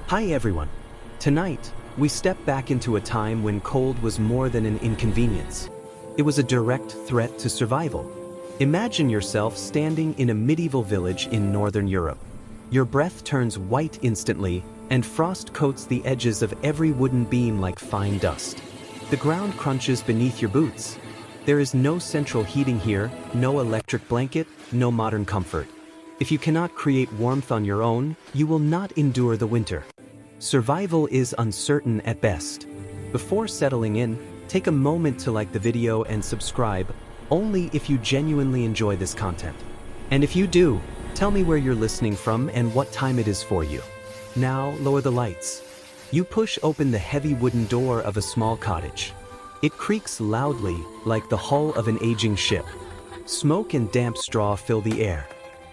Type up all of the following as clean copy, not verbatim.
Hi everyone. Tonight, we step back into a time when cold was more than an inconvenience. It was a direct threat to survival. Imagine yourself standing in a medieval village in northern Europe. Your breath turns white instantly, and frost coats the edges of every wooden beam like fine dust. The ground crunches beneath your boots. There is no central heating here, no electric blanket, no modern comfort. If you cannot create warmth on your own, you will not endure the winter. Survival is uncertain at best. Before settling in, take a moment to like the video and subscribe, only if you genuinely enjoy this content. And if you do, tell me where you're listening from and what time it is for you. Now, lower the lights. You push open the heavy wooden door of a small cottage. It creaks loudly, like the hull of an aging ship. Smoke and damp straw fill the air.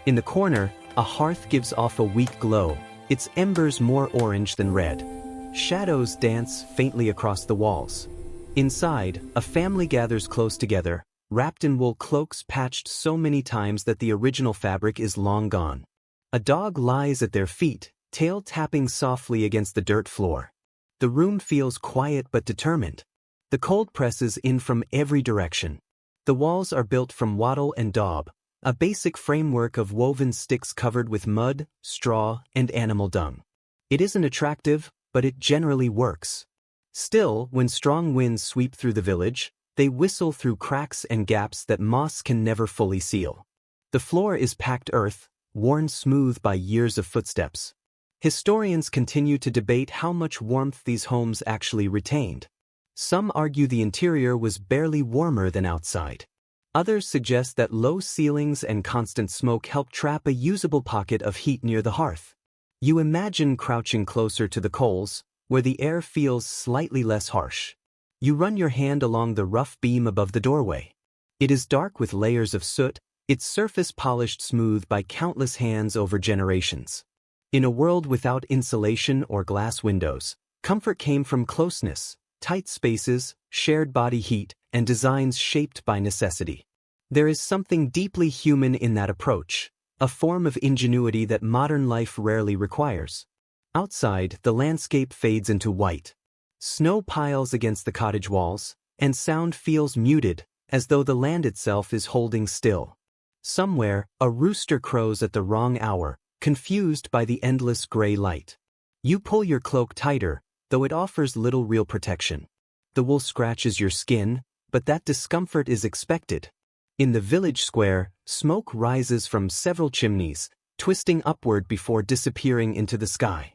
In the corner, a hearth gives off a weak glow, its embers more orange than red. Shadows dance faintly across the walls. Inside, a family gathers close together, wrapped in wool cloaks patched so many times that the original fabric is long gone. A dog lies at their feet, tail tapping softly against the dirt floor. The room feels quiet but determined. The cold presses in from every direction. The walls are built from wattle and daub, a basic framework of woven sticks covered with mud, straw, and animal dung. It isn't attractive, but it generally works. Still, when strong winds sweep through the village, they whistle through cracks and gaps that moss can never fully seal. The floor is packed earth, worn smooth by years of footsteps. Historians continue to debate how much warmth these homes actually retained. Some argue the interior was barely warmer than outside. Others suggest that low ceilings and constant smoke helped trap a usable pocket of heat near the hearth. You imagine crouching closer to the coals, where the air feels slightly less harsh. You run your hand along the rough beam above the doorway. It is dark with layers of soot, its surface polished smooth by countless hands over generations. In a world without insulation or glass windows, comfort came from closeness, tight spaces, shared body heat, and designs shaped by necessity. There is something deeply human in that approach, a form of ingenuity that modern life rarely requires. Outside, the landscape fades into white. Snow piles against the cottage walls, and sound feels muted, as though the land itself is holding still. Somewhere, a rooster crows at the wrong hour, confused by the endless gray light. You pull your cloak tighter, though it offers little real protection. The wool scratches your skin, but that discomfort is expected. In the village square, smoke rises from several chimneys, twisting upward before disappearing into the sky.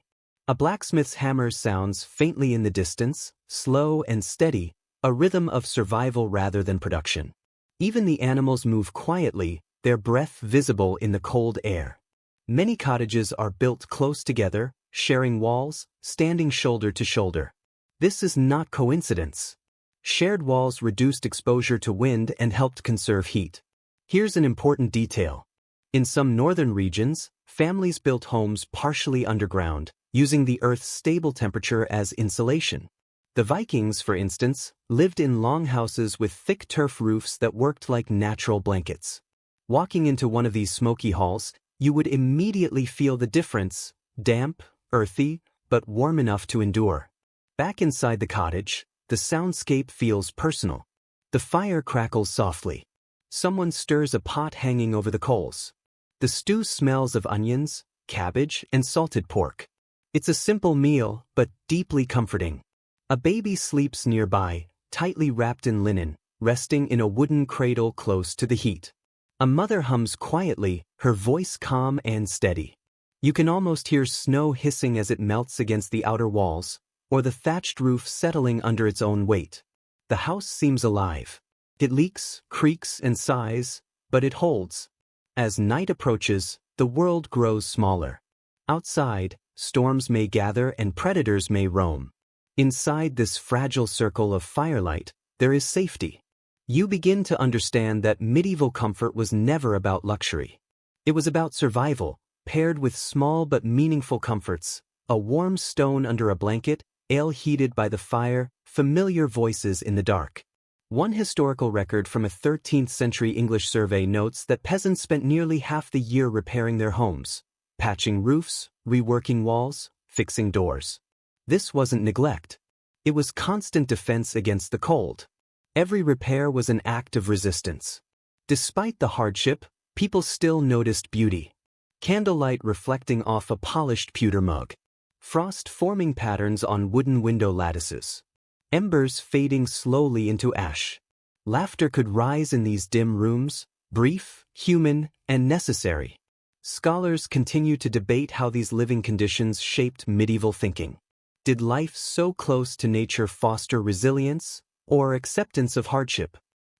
A blacksmith's hammer sounds faintly in the distance, slow and steady, a rhythm of survival rather than production. Even the animals move quietly, their breath visible in the cold air. Many cottages are built close together, sharing walls, standing shoulder to shoulder. This is not coincidence. Shared walls reduced exposure to wind and helped conserve heat. Here's an important detail. In some northern regions, families built homes partially underground, using the Earth's stable temperature as insulation. The Vikings, for instance, lived in longhouses with thick turf roofs that worked like natural blankets. Walking into one of these smoky halls, you would immediately feel the difference: damp, earthy, but warm enough to endure. Back inside the cottage, the soundscape feels personal. The fire crackles softly. Someone stirs a pot hanging over the coals. The stew smells of onions, cabbage, and salted pork. It's a simple meal, but deeply comforting. A baby sleeps nearby, tightly wrapped in linen, resting in a wooden cradle close to the heat. A mother hums quietly, her voice calm and steady. You can almost hear snow hissing as it melts against the outer walls, or the thatched roof settling under its own weight. The house seems alive. It leaks, creaks, and sighs, but it holds. As night approaches, the world grows smaller. Outside, storms may gather and predators may roam. Inside this fragile circle of firelight, there is safety. You begin to understand that medieval comfort was never about luxury. It was about survival, paired with small but meaningful comforts: a warm stone under a blanket, ale heated by the fire, familiar voices in the dark. One historical record from a 13th century English survey notes that peasants spent nearly half the year repairing their homes, patching roofs, reworking walls, fixing doors. This wasn't neglect. It was constant defense against the cold. Every repair was an act of resistance. Despite the hardship, people still noticed beauty. Candlelight reflecting off a polished pewter mug. Frost forming patterns on wooden window lattices. Embers fading slowly into ash. Laughter could rise in these dim rooms, brief, human, and necessary. Scholars continue to debate how these living conditions shaped medieval thinking. Did life so close to nature foster resilience or acceptance of hardship?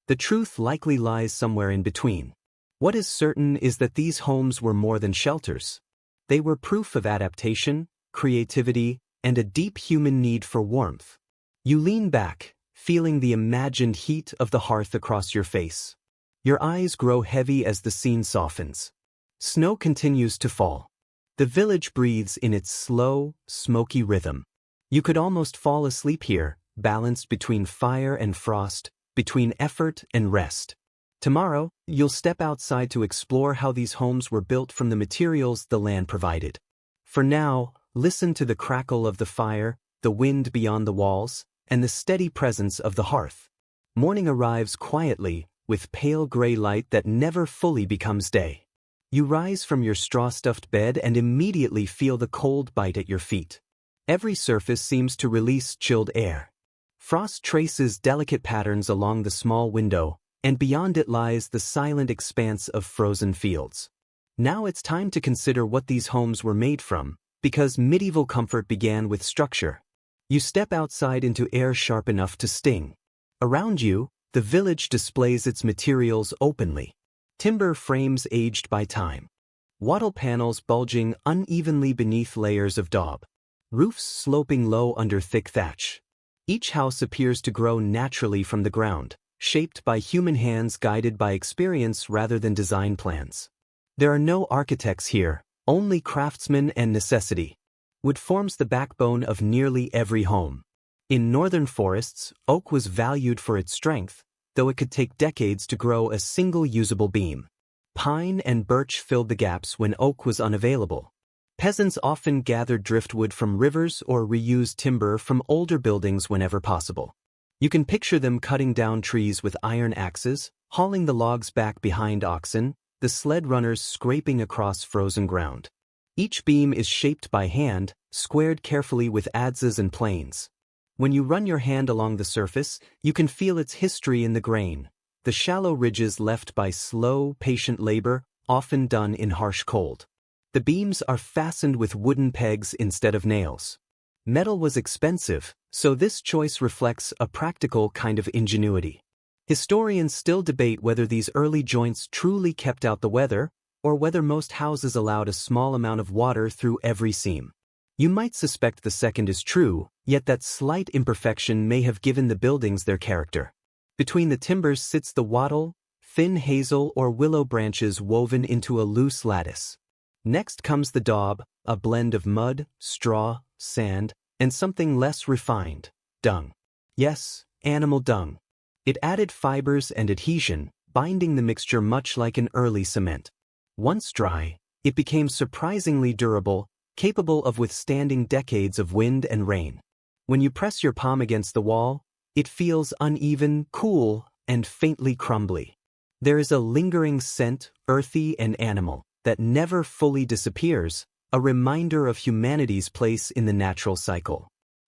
The truth likely lies somewhere in between. What is certain is that these homes were more than shelters. They were proof of adaptation, creativity, and a deep human need for warmth. You lean back, feeling the imagined heat of the hearth across your face. Your eyes grow heavy as the scene softens. Snow continues to fall. The village breathes in its slow, smoky rhythm. You could almost fall asleep here, balanced between fire and frost, between effort and rest. Tomorrow, you'll step outside to explore how these homes were built from the materials the land provided. For now, listen to the crackle of the fire, the wind beyond the walls, and the steady presence of the hearth. Morning arrives quietly, with pale gray light that never fully becomes day. You rise from your straw-stuffed bed and immediately feel the cold bite at your feet. Every surface seems to release chilled air. Frost traces delicate patterns along the small window, and beyond it lies the silent expanse of frozen fields. Now it's time to consider what these homes were made from, because medieval comfort began with structure. You step outside into air sharp enough to sting. Around you, the village displays its materials openly. Timber frames aged by time. Wattle panels bulging unevenly beneath layers of daub. Roofs sloping low under thick thatch. Each house appears to grow naturally from the ground, shaped by human hands guided by experience rather than design plans. There are no architects here, only craftsmen and necessity. Wood forms the backbone of nearly every home. In northern forests, oak was valued for its strength, though it could take decades to grow a single usable beam. Pine and birch filled the gaps when oak was unavailable. Peasants often gathered driftwood from rivers or reused timber from older buildings whenever possible. You can picture them cutting down trees with iron axes, hauling the logs back behind oxen, the sled runners scraping across frozen ground. Each beam is shaped by hand, squared carefully with adzes and planes. When you run your hand along the surface, you can feel its history in the grain, the shallow ridges left by slow, patient labor, often done in harsh cold. The beams are fastened with wooden pegs instead of nails. Metal was expensive, so this choice reflects a practical kind of ingenuity. Historians still debate whether these early joints truly kept out the weather, or whether most houses allowed a small amount of water through every seam. You might suspect the second is true, yet that slight imperfection may have given the buildings their character. Between the timbers sits the wattle, thin hazel or willow branches woven into a loose lattice. Next comes the daub, a blend of mud, straw, sand, and something less refined, dung. Yes, animal dung. It added fibers and adhesion, binding the mixture much like an early cement. Once dry, it became surprisingly durable, capable of withstanding decades of wind and rain. When you press your palm against the wall, it feels uneven, cool, and faintly crumbly. There is a lingering scent, earthy and animal, that never fully disappears, a reminder of humanity's place in the natural cycle.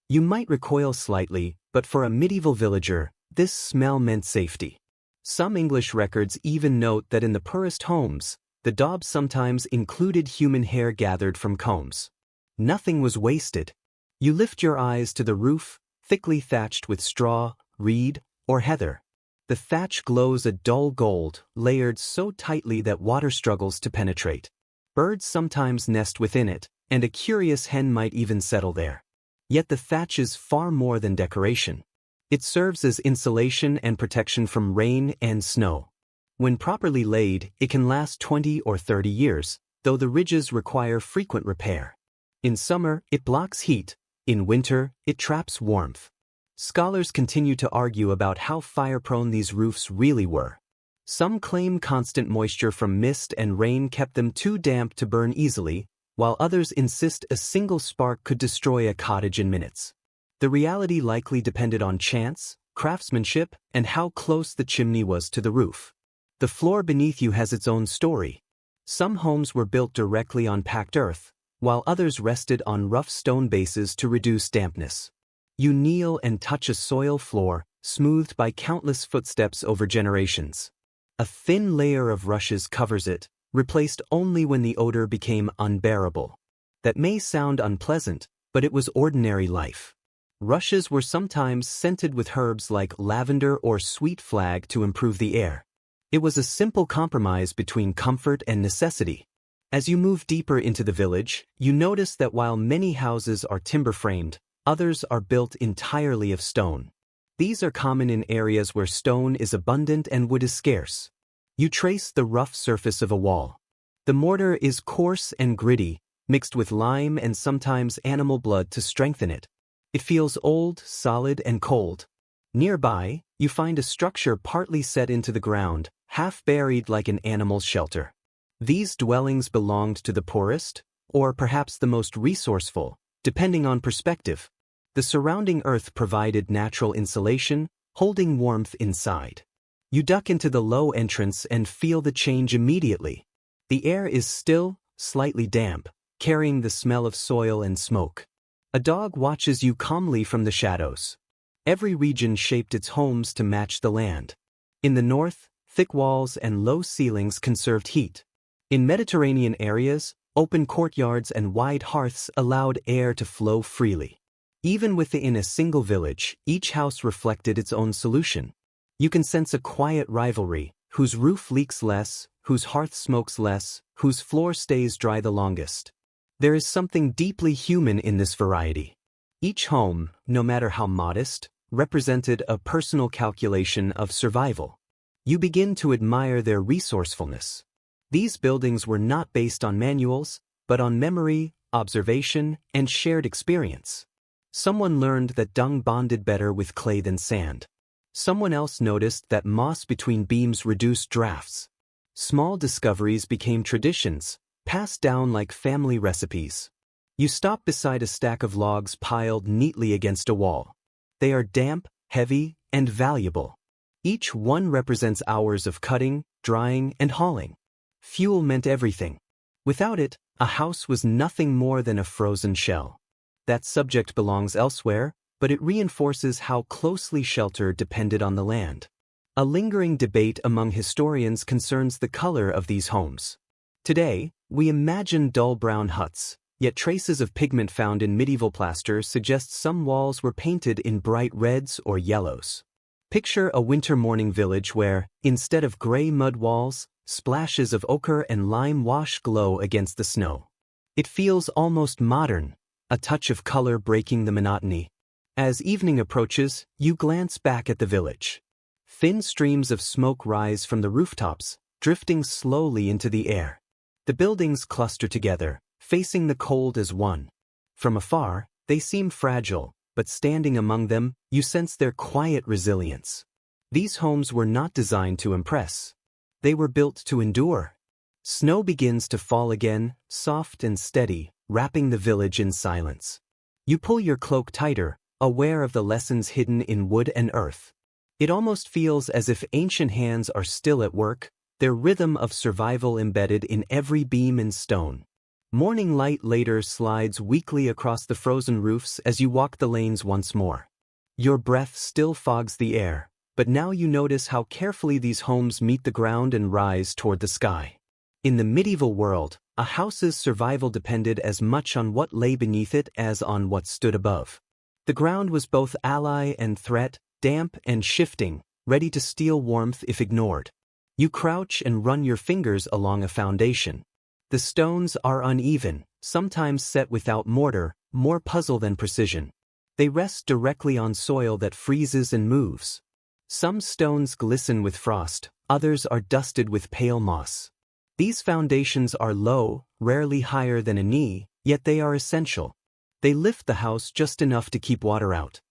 You might recoil slightly, but for a medieval villager, this smell meant safety. Some English records even note that in the poorest homes, the daub sometimes included human hair gathered from combs. Nothing was wasted. You lift your eyes to the roof, thickly thatched with straw, reed, or heather. The thatch glows a dull gold, layered so tightly that water struggles to penetrate. Birds sometimes nest within it, and a curious hen might even settle there. Yet the thatch is far more than decoration. It serves as insulation and protection from rain and snow. When properly laid, it can last 20 or 30 years, though the ridges require frequent repair. In summer, it blocks heat. In winter, it traps warmth. Scholars continue to argue about how fire-prone these roofs really were. Some claim constant moisture from mist and rain kept them too damp to burn easily, while others insist a single spark could destroy a cottage in minutes. The reality likely depended on chance, craftsmanship, and how close the chimney was to the roof. The floor beneath you has its own story. Some homes were built directly on packed earth, while others rested on rough stone bases to reduce dampness. You kneel and touch a soil floor, smoothed by countless footsteps over generations. A thin layer of rushes covers it, replaced only when the odor became unbearable. That may sound unpleasant, but it was ordinary life. Rushes were sometimes scented with herbs like lavender or sweet flag to improve the air. It was a simple compromise between comfort and necessity. As you move deeper into the village, you notice that while many houses are timber-framed, others are built entirely of stone. These are common in areas where stone is abundant and wood is scarce. You trace the rough surface of a wall. The mortar is coarse and gritty, mixed with lime and sometimes animal blood to strengthen it. It feels old, solid, and cold. Nearby, you find a structure partly set into the ground, half buried like an animal's shelter. These dwellings belonged to the poorest, or perhaps the most resourceful, depending on perspective. The surrounding earth provided natural insulation, holding warmth inside. You duck into the low entrance and feel the change immediately. The air is still, slightly damp, carrying the smell of soil and smoke. A dog watches you calmly from the shadows. Every region shaped its homes to match the land. In the north, thick walls and low ceilings conserved heat. In Mediterranean areas, open courtyards and wide hearths allowed air to flow freely. Even within a single village, each house reflected its own solution. You can sense a quiet rivalry, whose roof leaks less, whose hearth smokes less, whose floor stays dry the longest. There is something deeply human in this variety. Each home, no matter how modest, represented a personal calculation of survival. You begin to admire their resourcefulness. These buildings were not based on manuals, but on memory, observation, and shared experience. Someone learned that dung bonded better with clay than sand. Someone else noticed that moss between beams reduced drafts. Small discoveries became traditions, passed down like family recipes. You stop beside a stack of logs piled neatly against a wall. They are damp, heavy, and valuable. Each one represents hours of cutting, drying, and hauling. Fuel meant everything. Without it, a house was nothing more than a frozen shell. That subject belongs elsewhere, but it reinforces how closely shelter depended on the land. A lingering debate among historians concerns the color of these homes. Today, we imagine dull brown huts, yet traces of pigment found in medieval plaster suggest some walls were painted in bright reds or yellows. Picture a winter morning village where, instead of gray mud walls, splashes of ochre and lime wash glow against the snow. It feels almost modern, a touch of color breaking the monotony. As evening approaches, you glance back at the village. Thin streams of smoke rise from the rooftops, drifting slowly into the air. The buildings cluster together, facing the cold as one. From afar, they seem fragile, but standing among them, you sense their quiet resilience. These homes were not designed to impress. They were built to endure. Snow begins to fall again, soft and steady, wrapping the village in silence. You pull your cloak tighter, aware of the lessons hidden in wood and earth. It almost feels as if ancient hands are still at work, their rhythm of survival embedded in every beam and stone. Morning light later slides weakly across the frozen roofs as you walk the lanes once more. Your breath still fogs the air, but now you notice how carefully these homes meet the ground and rise toward the sky. In the medieval world, a house's survival depended as much on what lay beneath it as on what stood above. The ground was both ally and threat, damp and shifting, ready to steal warmth if ignored. You crouch and run your fingers along a foundation. The stones are uneven, sometimes set without mortar, more puzzle than precision. They rest directly on soil that freezes and moves. Some stones glisten with frost, others are dusted with pale moss. These foundations are low, rarely higher than a knee, yet they are essential. They lift the house just enough to keep water out.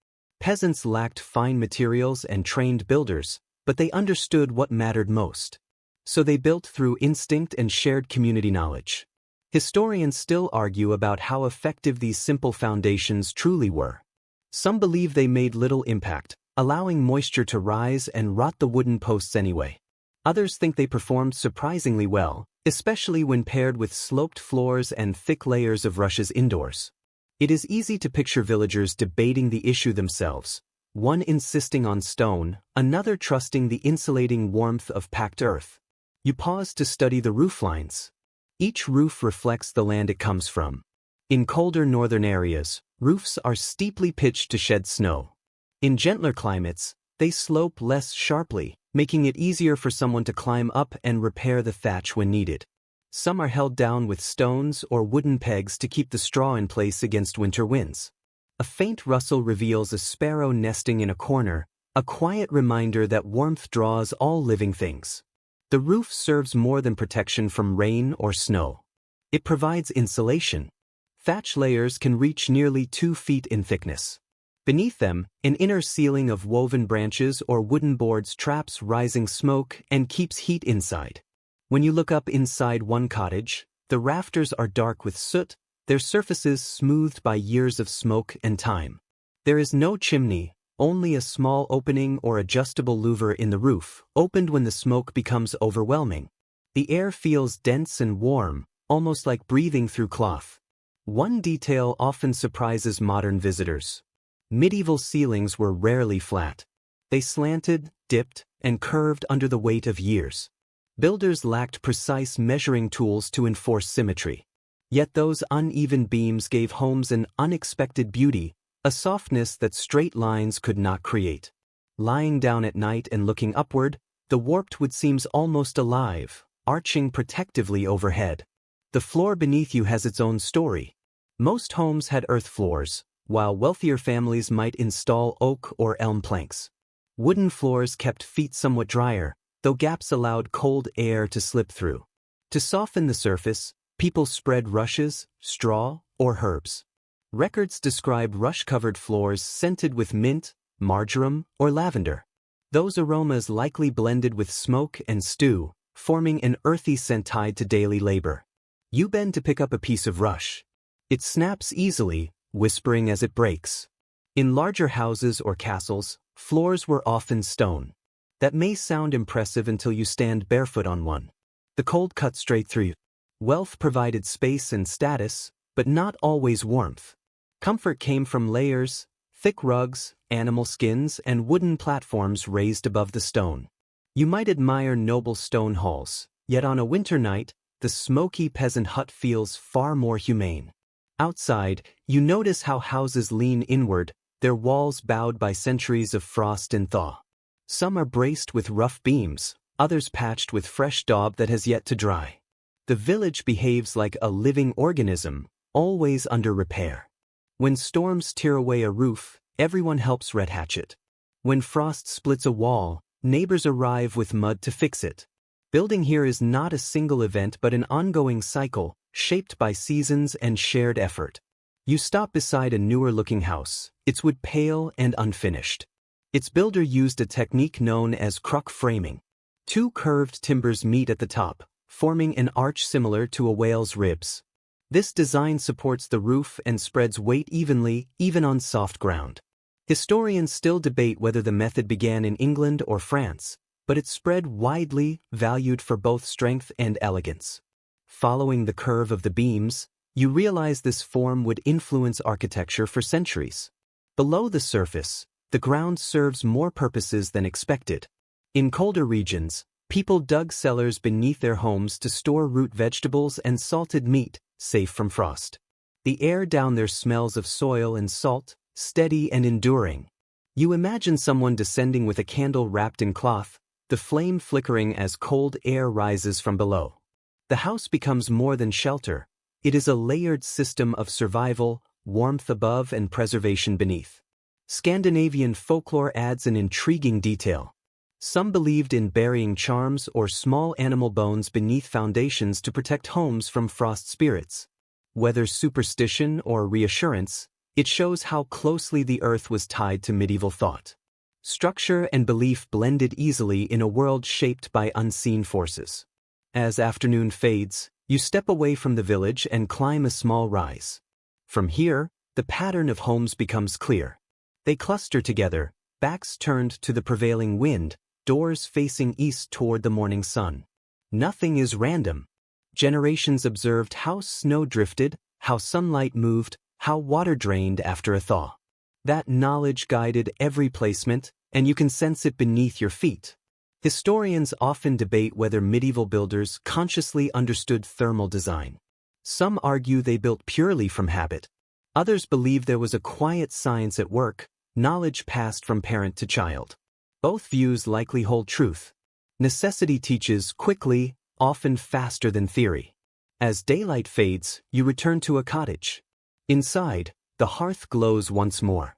Peasants lacked fine materials and trained builders, but they understood what mattered most. So they built through instinct and shared community knowledge. Historians still argue about how effective these simple foundations truly were. Some believe they made little impact, allowing moisture to rise and rot the wooden posts anyway. Others think they performed surprisingly well, especially when paired with sloped floors and thick layers of rushes indoors. It is easy to picture villagers debating the issue themselves, one insisting on stone, another trusting the insulating warmth of packed earth. You pause to study the roof lines. Each roof reflects the land it comes from. In colder northern areas, roofs are steeply pitched to shed snow. In gentler climates, they slope less sharply, making it easier for someone to climb up and repair the thatch when needed. Some are held down with stones or wooden pegs to keep the straw in place against winter winds. A faint rustle reveals a sparrow nesting in a corner, a quiet reminder that warmth draws all living things. The roof serves more than protection from rain or snow. It provides insulation. Thatch layers can reach nearly 2 feet in thickness. Beneath them, an inner ceiling of woven branches or wooden boards traps rising smoke and keeps heat inside. When you look up inside one cottage, the rafters are dark with soot, their surfaces smoothed by years of smoke and time. There is no chimney, only a small opening or adjustable louver in the roof, opened when the smoke becomes overwhelming. The air feels dense and warm, almost like breathing through cloth. One detail often surprises modern visitors. Medieval ceilings were rarely flat. They slanted, dipped, and curved under the weight of years. Builders lacked precise measuring tools to enforce symmetry. Yet those uneven beams gave homes an unexpected beauty, a softness that straight lines could not create. Lying down at night and looking upward, the warped wood seems almost alive, arching protectively overhead. The floor beneath you has its own story. Most homes had earth floors, while wealthier families might install oak or elm planks. Wooden floors kept feet somewhat drier, though gaps allowed cold air to slip through. To soften the surface, people spread rushes, straw, or herbs. Records describe rush-covered floors scented with mint, marjoram, or lavender. Those aromas likely blended with smoke and stew, forming an earthy scent tied to daily labor. You bend to pick up a piece of rush. It snaps easily, whispering as it breaks. In larger houses or castles, floors were often stone. That may sound impressive until you stand barefoot on one. The cold cut straight through you. Wealth provided space and status, but not always warmth. Comfort came from layers, thick rugs, animal skins, and wooden platforms raised above the stone. You might admire noble stone halls, yet on a winter night, the smoky peasant hut feels far more humane. Outside, you notice how houses lean inward, their walls bowed by centuries of frost and thaw. Some are braced with rough beams, others patched with fresh daub that has yet to dry. The village behaves like a living organism, always under repair. When storms tear away a roof, everyone helps rehatch it. When frost splits a wall, neighbors arrive with mud to fix it. Building here is not a single event but an ongoing cycle, shaped by seasons and shared effort. You stop beside a newer-looking house, its wood pale and unfinished. Its builder used a technique known as crook framing. 2 curved timbers meet at the top, forming an arch similar to a whale's ribs. This design supports the roof and spreads weight evenly, even on soft ground. Historians still debate whether the method began in England or France, but it spread widely, valued for both strength and elegance. Following the curve of the beams, you realize this form would influence architecture for centuries. Below the surface, the ground serves more purposes than expected. In colder regions, people dug cellars beneath their homes to store root vegetables and salted meat, safe from frost. The air down there smells of soil and salt, steady and enduring. You imagine someone descending with a candle wrapped in cloth, the flame flickering as cold air rises from below. The house becomes more than shelter. It is a layered system of survival, warmth above and preservation beneath. Scandinavian folklore adds an intriguing detail. Some believed in burying charms or small animal bones beneath foundations to protect homes from frost spirits. Whether superstition or reassurance, it shows how closely the earth was tied to medieval thought. Structure and belief blended easily in a world shaped by unseen forces. As afternoon fades, You step away from the village and climb a small rise. From here, the pattern of homes becomes clear. They cluster together, backs turned to the prevailing wind, doors facing east toward the morning sun. Nothing is random. Generations observed how snow drifted, how sunlight moved, how water drained after a thaw. That knowledge guided every placement, and you can sense it beneath your feet. Historians often debate whether medieval builders consciously understood thermal design. Some argue they built purely from habit. Others believe there was a quiet science at work, knowledge passed from parent to child. Both views likely hold truth. Necessity teaches quickly, often faster than theory. As daylight fades, you return to a cottage. Inside, the hearth glows once more.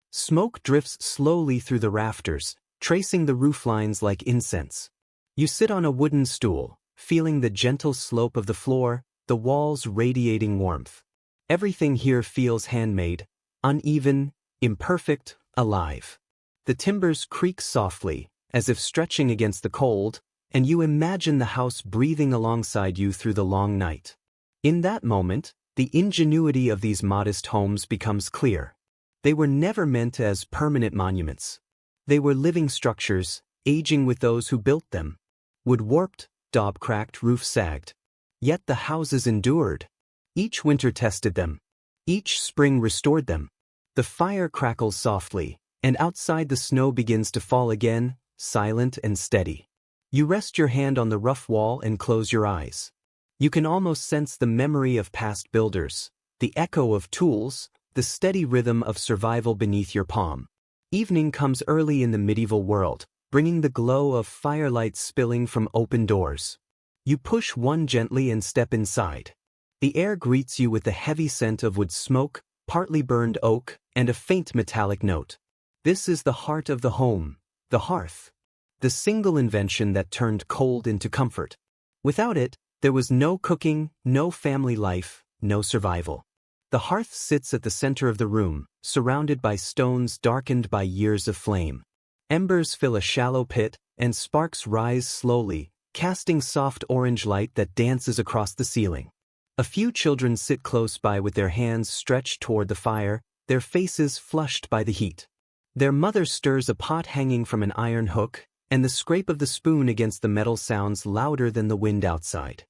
Smoke drifts slowly through the rafters, tracing the rooflines like incense. You sit on a wooden stool, feeling the gentle slope of the floor, the walls radiating warmth. Everything here feels handmade, uneven, imperfect, alive. The timbers creak softly, as if stretching against the cold, and you imagine the house breathing alongside you through the long night. In that moment, the ingenuity of these modest homes becomes clear. They were never meant as permanent monuments. They were living structures, aging with those who built them. Wood warped, daub cracked, roof sagged. Yet the houses endured. Each winter tested them. Each spring restored them. The fire crackles softly, and outside the snow begins to fall again, silent and steady. You rest your hand on the rough wall and close your eyes. You can almost sense the memory of past builders, the echo of tools, the steady rhythm of survival beneath your palm. Evening comes early in the medieval world, bringing the glow of firelight spilling from open doors. You push one gently and step inside. The air greets you with the heavy scent of wood smoke, partly burned oak, and a faint metallic note. This is the heart of the home, the hearth. The single invention that turned cold into comfort. Without it, there was no cooking, no family life, no survival. The hearth sits at the center of the room, surrounded by stones darkened by years of flame. Embers fill a shallow pit, and sparks rise slowly, casting soft orange light that dances across the ceiling. A few children sit close by with their hands stretched toward the fire, their faces flushed by the heat. Their mother stirs a pot hanging from an iron hook, and the scrape of the spoon against the metal sounds louder than the wind outside.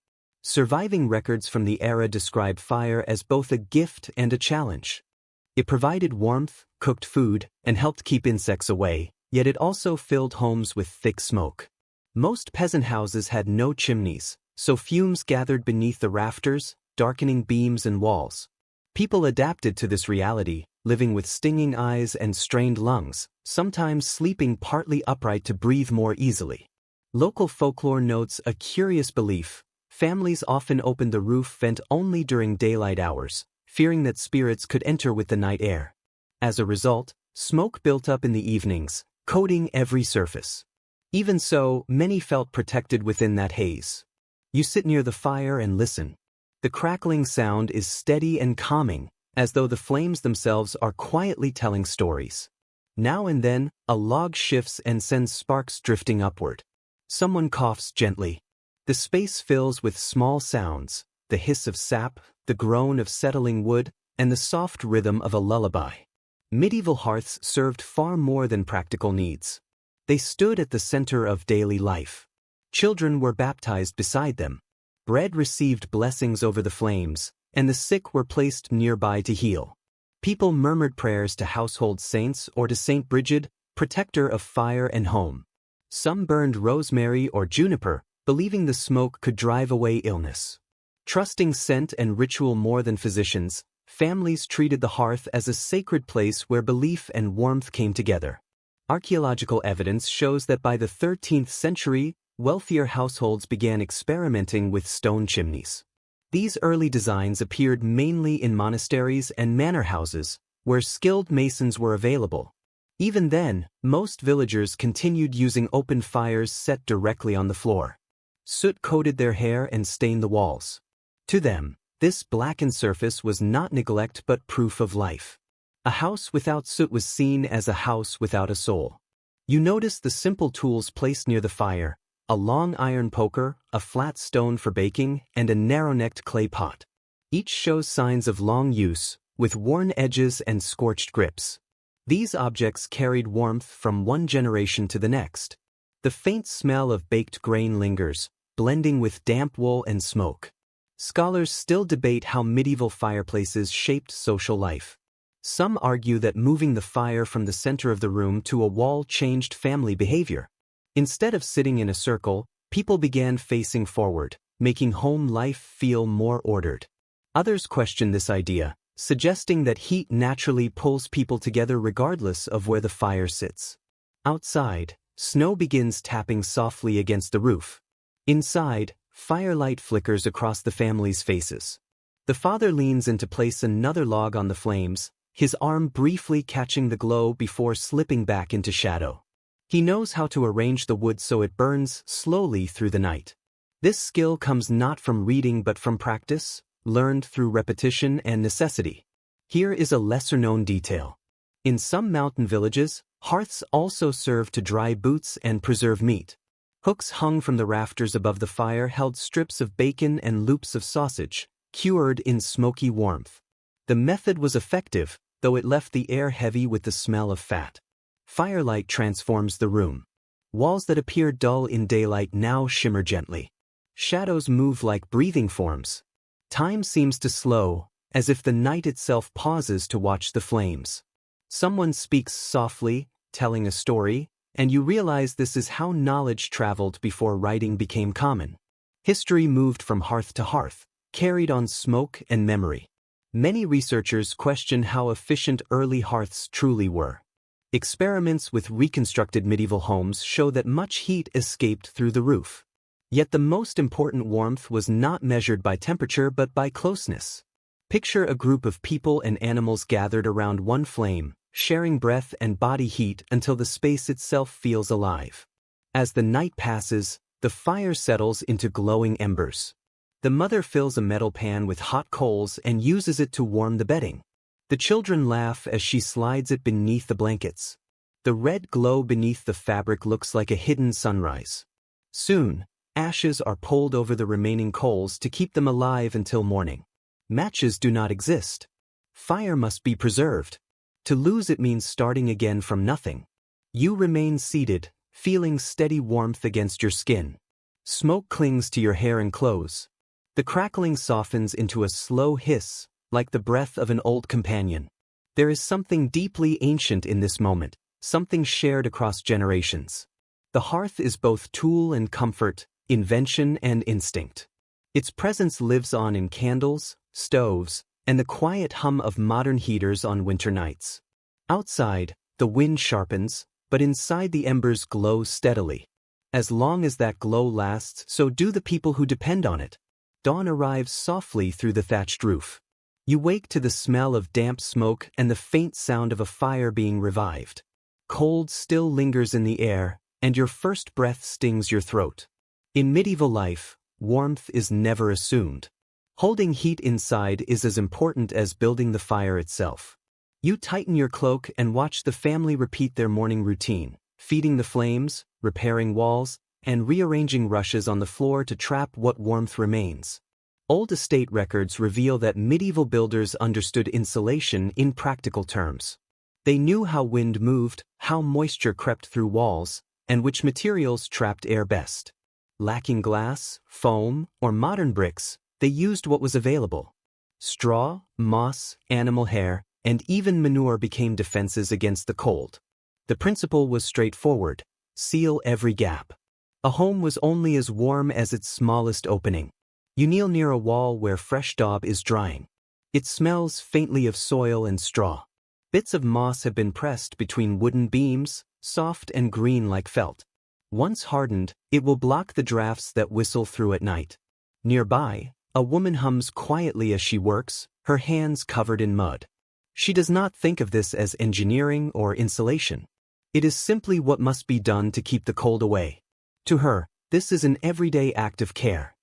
Surviving records from the era describe fire as both a gift and a challenge. It provided warmth, cooked food, and helped keep insects away, yet it also filled homes with thick smoke. Most peasant houses had no chimneys, so fumes gathered beneath the rafters, darkening beams and walls. People adapted to this reality, living with stinging eyes and strained lungs, sometimes sleeping partly upright to breathe more easily. Local folklore notes a curious belief. Families often opened the roof vent only during daylight hours, fearing that spirits could enter with the night air. As a result, smoke built up in the evenings, coating every surface. Even so, many felt protected within that haze. You sit near the fire and listen. The crackling sound is steady and calming, as though the flames themselves are quietly telling stories. Now and then, a log shifts and sends sparks drifting upward. Someone coughs gently. The space fills with small sounds, the hiss of sap, the groan of settling wood, and the soft rhythm of a lullaby. Medieval hearths served far more than practical needs. They stood at the center of daily life. Children were baptized beside them. Bread received blessings over the flames, and the sick were placed nearby to heal. People murmured prayers to household saints or to Saint Bridget, protector of fire and home. Some burned rosemary or juniper, believing the smoke could drive away illness. Trusting scent and ritual more than physicians, families treated the hearth as a sacred place where belief and warmth came together. Archaeological evidence shows that by the 13th century, wealthier households began experimenting with stone chimneys. These early designs appeared mainly in monasteries and manor houses, where skilled masons were available. Even then, most villagers continued using open fires set directly on the floor. Soot coated their hair and stained the walls. To them, this blackened surface was not neglect but proof of life. A house without soot was seen as a house without a soul. You noticed the simple tools placed near the fire, a long iron poker, a flat stone for baking, and a narrow-necked clay pot. Each shows signs of long use, with worn edges and scorched grips. These objects carried warmth from one generation to the next. The faint smell of baked grain lingers, blending with damp wool and smoke. Scholars still debate how medieval fireplaces shaped social life. Some argue that moving the fire from the center of the room to a wall changed family behavior. Instead of sitting in a circle, people began facing forward, making home life feel more ordered. Others question this idea, suggesting that heat naturally pulls people together regardless of where the fire sits. Outside, snow begins tapping softly against the roof. Inside, firelight flickers across the family's faces. The father leans in to place another log on the flames, his arm briefly catching the glow before slipping back into shadow. He knows how to arrange the wood so it burns slowly through the night. This skill comes not from reading but from practice, learned through repetition and necessity. Here is a lesser-known detail. In some mountain villages, hearths also serve to dry boots and preserve meat. Hooks hung from the rafters above the fire held strips of bacon and loops of sausage, cured in smoky warmth. The method was effective, though it left the air heavy with the smell of fat. Firelight transforms the room. Walls that appear dull in daylight now shimmer gently. Shadows move like breathing forms. Time seems to slow, as if the night itself pauses to watch the flames. Someone speaks softly, telling a story, and you realize this is how knowledge traveled before writing became common. History moved from hearth to hearth, carried on smoke and memory. Many researchers question how efficient early hearths truly were. Experiments with reconstructed medieval homes show that much heat escaped through the roof. Yet the most important warmth was not measured by temperature but by closeness. Picture a group of people and animals gathered around one flame, sharing breath and body heat until the space itself feels alive. As the night passes, the fire settles into glowing embers. The mother fills a metal pan with hot coals and uses it to warm the bedding. The children laugh as she slides it beneath the blankets. The red glow beneath the fabric looks like a hidden sunrise. Soon, ashes are pulled over the remaining coals to keep them alive until morning. Matches do not exist. Fire must be preserved. To lose it means starting again from nothing. You remain seated, feeling steady warmth against your skin. Smoke clings to your hair and clothes. The crackling softens into a slow hiss, like the breath of an old companion. There is something deeply ancient in this moment, something shared across generations. The hearth is both tool and comfort, invention and instinct. Its presence lives on in candles, stoves, and the quiet hum of modern heaters on winter nights. Outside, the wind sharpens, but inside the embers glow steadily. As long as that glow lasts, so do the people who depend on it. Dawn arrives softly through the thatched roof. You wake to the smell of damp smoke and the faint sound of a fire being revived. Cold still lingers in the air, and your first breath stings your throat. In medieval life, warmth is never assumed. Holding heat inside is as important as building the fire itself. You tighten your cloak and watch the family repeat their morning routine, feeding the flames, repairing walls, and rearranging rushes on the floor to trap what warmth remains. Old estate records reveal that medieval builders understood insulation in practical terms. They knew how wind moved, how moisture crept through walls, and which materials trapped air best. Lacking glass, foam, or modern bricks, they used what was available. Straw, moss, animal hair, and even manure became defenses against the cold. The principle was straightforward: seal every gap. A home was only as warm as its smallest opening. You kneel near a wall where fresh daub is drying. It smells faintly of soil and straw. Bits of moss have been pressed between wooden beams, soft and green like felt. Once hardened, it will block the drafts that whistle through at night. Nearby, a woman hums quietly as she works, her hands covered in mud. She does not think of this as engineering or insulation. It is simply what must be done to keep the cold away. To her, this is an everyday act of care.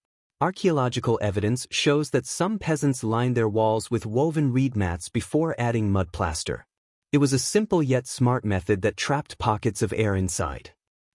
Archaeological evidence shows that some peasants lined their walls with woven reed mats before adding mud plaster. It was a simple yet smart method that trapped pockets of air inside.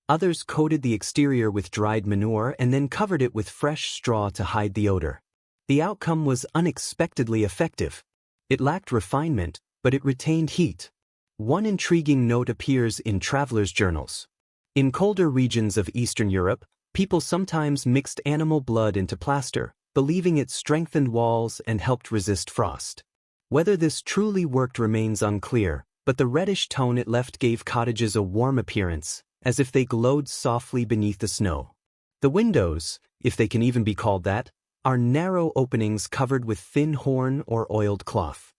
Others coated the exterior with dried manure and then covered it with fresh straw to hide the odor. The outcome was unexpectedly effective. It lacked refinement, but it retained heat. One intriguing note appears in travelers' journals. In colder regions of Eastern Europe, people sometimes mixed animal blood into plaster, believing it strengthened walls and helped resist frost. Whether this truly worked remains unclear, but the reddish tone it left gave cottages a warm appearance, as if they glowed softly beneath the snow. The windows, if they can even be called that, are narrow openings covered with thin horn or oiled cloth.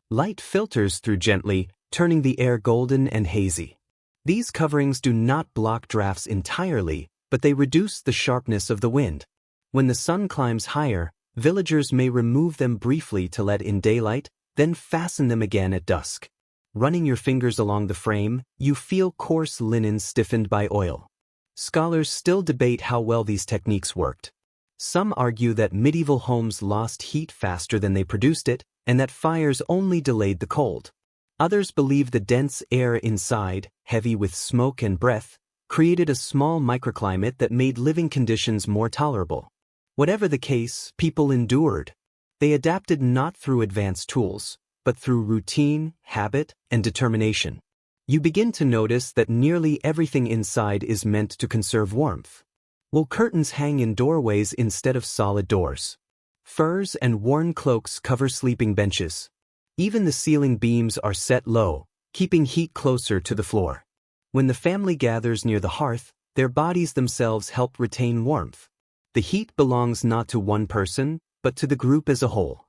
Light filters through gently, turning the air golden and hazy. These coverings do not block drafts entirely, but they reduce the sharpness of the wind. When the sun climbs higher, villagers may remove them briefly to let in daylight, then fasten them again at dusk. Running your fingers along the frame, you feel coarse linen stiffened by oil. Scholars still debate how well these techniques worked. Some argue that medieval homes lost heat faster than they produced it, and that fires only delayed the cold. Others believe the dense air inside, heavy with smoke and breath, created a small microclimate that made living conditions more tolerable. Whatever the case, people endured. They adapted not through advanced tools, but through routine, habit, and determination. You begin to notice that nearly everything inside is meant to conserve warmth. Will curtains hang in doorways instead of solid doors? Furs and worn cloaks cover sleeping benches. Even the ceiling beams are set low, keeping heat closer to the floor. When the family gathers near the hearth, their bodies themselves help retain warmth. The heat belongs not to one person, but to the group as a whole.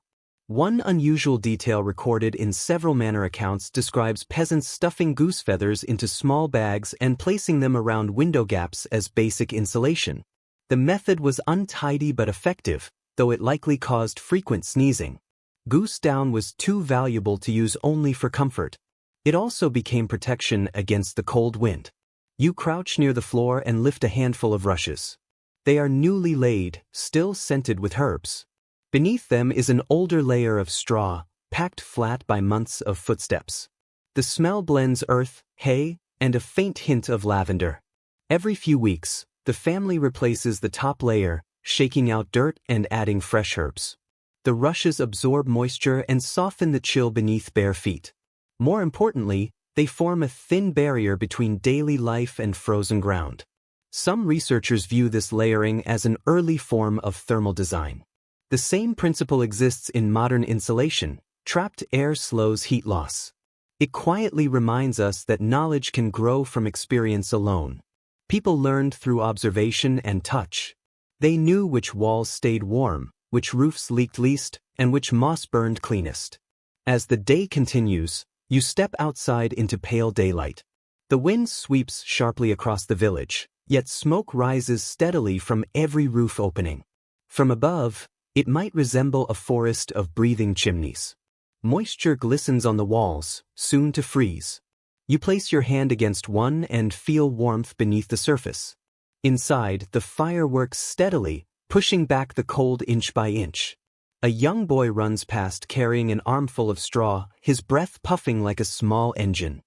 One unusual detail recorded in several manor accounts describes peasants stuffing goose feathers into small bags and placing them around window gaps as basic insulation. The method was untidy but effective, though it likely caused frequent sneezing. Goose down was too valuable to use only for comfort. It also became protection against the cold wind. You crouch near the floor and lift a handful of rushes. They are newly laid, still scented with herbs. Beneath them is an older layer of straw, packed flat by months of footsteps. The smell blends earth, hay, and a faint hint of lavender. Every few weeks, the family replaces the top layer, shaking out dirt and adding fresh herbs. The rushes absorb moisture and soften the chill beneath bare feet. More importantly, they form a thin barrier between daily life and frozen ground. Some researchers view this layering as an early form of thermal design. The same principle exists in modern insulation. Trapped air slows heat loss. It quietly reminds us that knowledge can grow from experience alone. People learned through observation and touch. They knew which walls stayed warm, which roofs leaked least, and which moss burned cleanest. As the day continues, you step outside into pale daylight. The wind sweeps sharply across the village, yet smoke rises steadily from every roof opening. From above, it might resemble a forest of breathing chimneys. Moisture glistens on the walls, soon to freeze. You place your hand against one and feel warmth beneath the surface. Inside, the fire works steadily, pushing back the cold inch by inch. A young boy runs past carrying an armful of straw, his breath puffing like a small engine.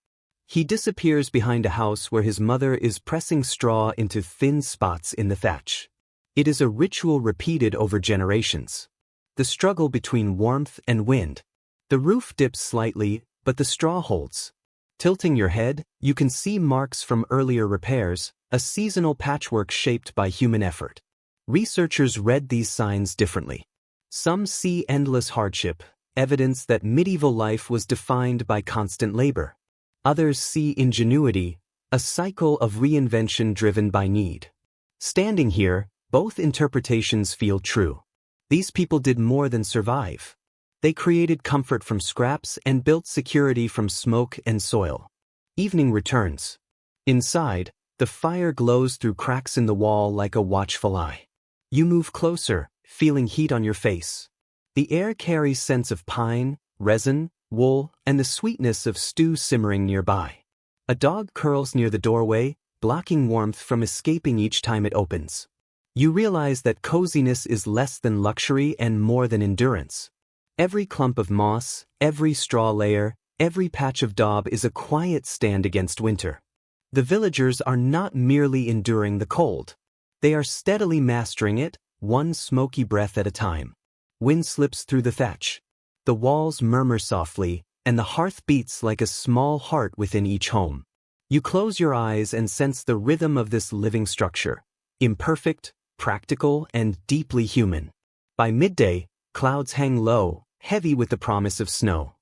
He disappears behind a house where his mother is pressing straw into thin spots in the thatch. It is a ritual repeated over generations. The struggle between warmth and wind. The roof dips slightly, but the straw holds. Tilting your head, you can see marks from earlier repairs, a seasonal patchwork shaped by human effort. Researchers read these signs differently. Some see endless hardship, evidence that medieval life was defined by constant labor. Others see ingenuity, a cycle of reinvention driven by need. Standing here, both interpretations feel true. These people did more than survive. They created comfort from scraps and built security from smoke and soil. Evening returns. Inside, the fire glows through cracks in the wall like a watchful eye. You move closer, feeling heat on your face. The air carries scents of pine, resin, wool, and the sweetness of stew simmering nearby. A dog curls near the doorway, blocking warmth from escaping each time it opens. You realize that coziness is less than luxury and more than endurance. Every clump of moss, every straw layer, every patch of daub is a quiet stand against winter. The villagers are not merely enduring the cold. They are steadily mastering it, one smoky breath at a time. Wind slips through the thatch. The walls murmur softly, and the hearth beats like a small heart within each home. You close your eyes and sense the rhythm of this living structure, imperfect, practical, and deeply human. By midday, clouds hang low, heavy with the promise of snow.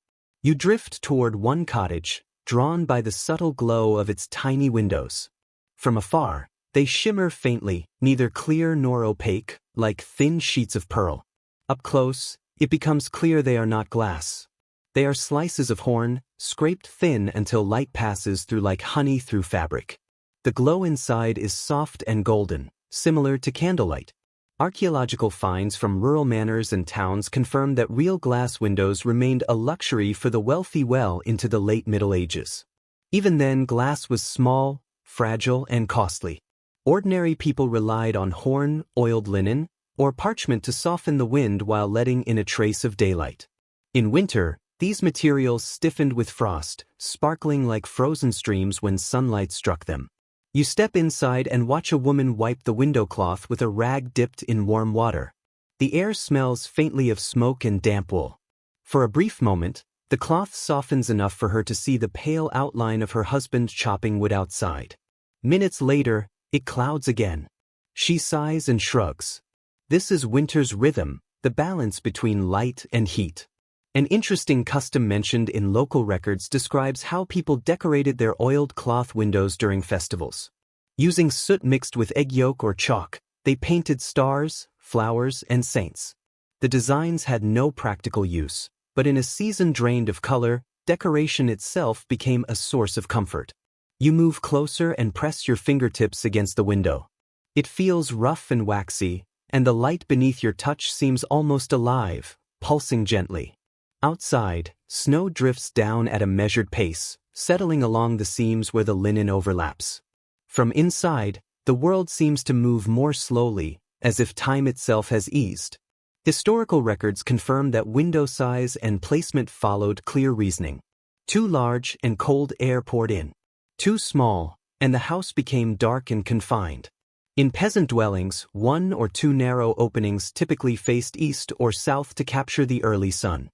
You drift toward one cottage, drawn by the subtle glow of its tiny windows. From afar, they shimmer faintly, neither clear nor opaque, like thin sheets of pearl. Up close, it becomes clear they are not glass. They are slices of horn, scraped thin until light passes through like honey through fabric. The glow inside is soft and golden, similar to candlelight. Archaeological finds from rural manors and towns confirm that real glass windows remained a luxury for the wealthy well into the late Middle Ages. Even then, glass was small, fragile, and costly. Ordinary people relied on horn, oiled linen, or parchment to soften the wind while letting in a trace of daylight. In winter, these materials stiffened with frost, sparkling like frozen streams when sunlight struck them. You step inside and watch a woman wipe the window cloth with a rag dipped in warm water. The air smells faintly of smoke and damp wool. For a brief moment, the cloth softens enough for her to see the pale outline of her husband chopping wood outside. Minutes later, it clouds again. She sighs and shrugs. This is winter's rhythm, the balance between light and heat. An interesting custom mentioned in local records describes how people decorated their oiled cloth windows during festivals. Using soot mixed with egg yolk or chalk, they painted stars, flowers, and saints. The designs had no practical use, but in a season drained of color, decoration itself became a source of comfort. You move closer and press your fingertips against the window. It feels rough and waxy, and the light beneath your touch seems almost alive, pulsing gently. Outside, snow drifts down at a measured pace, settling along the seams where the linen overlaps. From inside, the world seems to move more slowly, as if time itself has eased. Historical records confirm that window size and placement followed clear reasoning. Too large and cold air poured in. Too small, and the house became dark and confined. In peasant dwellings, one or two narrow openings typically faced east or south to capture the early sun.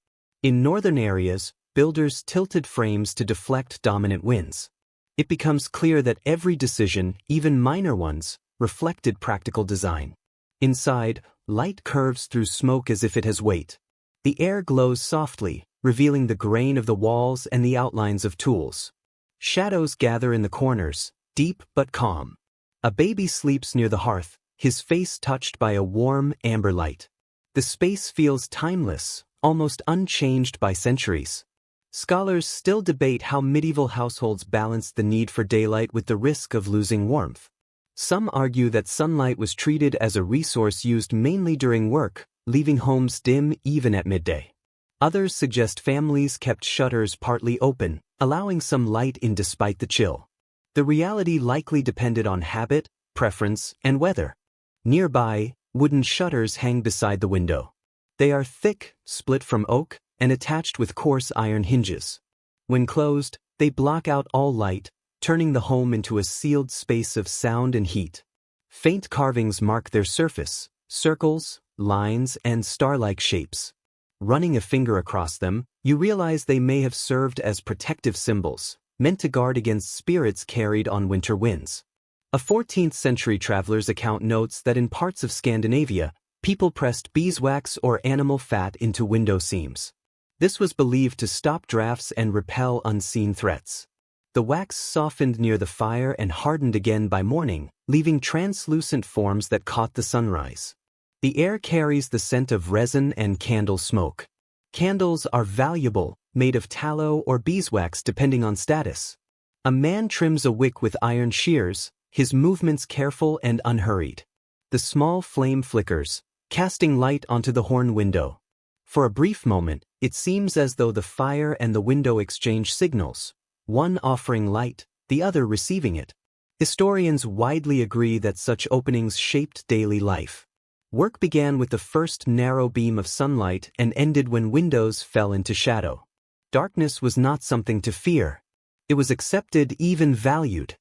In northern areas, builders tilted frames to deflect dominant winds. It becomes clear that every decision, even minor ones, reflected practical design. Inside, light curves through smoke as if it has weight. The air glows softly, revealing the grain of the walls and the outlines of tools. Shadows gather in the corners, deep but calm. A baby sleeps near the hearth, his face touched by a warm, amber light. The space feels timeless, almost unchanged by centuries. Scholars still debate how medieval households balanced the need for daylight with the risk of losing warmth. Some argue that sunlight was treated as a resource used mainly during work, leaving homes dim even at midday. Others suggest families kept shutters partly open, allowing some light in despite the chill. The reality likely depended on habit, preference, and weather. Nearby, wooden shutters hang beside the window. They are thick, split from oak, and attached with coarse iron hinges. When closed, they block out all light, turning the home into a sealed space of sound and heat. Faint carvings mark their surface, circles, lines, and star-like shapes. Running a finger across them, you realize they may have served as protective symbols, meant to guard against spirits carried on winter winds. A 14th-century traveler's account notes that in parts of Scandinavia, people pressed beeswax or animal fat into window seams. This was believed to stop drafts and repel unseen threats. The wax softened near the fire and hardened again by morning, leaving translucent forms that caught the sunrise. The air carries the scent of resin and candle smoke. Candles are valuable, made of tallow or beeswax depending on status. A man trims a wick with iron shears, his movements careful and unhurried. The small flame flickers, casting light onto the horn window. For a brief moment, it seems as though the fire and the window exchange signals, one offering light, the other receiving it. Historians widely agree that such openings shaped daily life. Work began with the first narrow beam of sunlight and ended when windows fell into shadow. Darkness was not something to fear. It was accepted, even valued.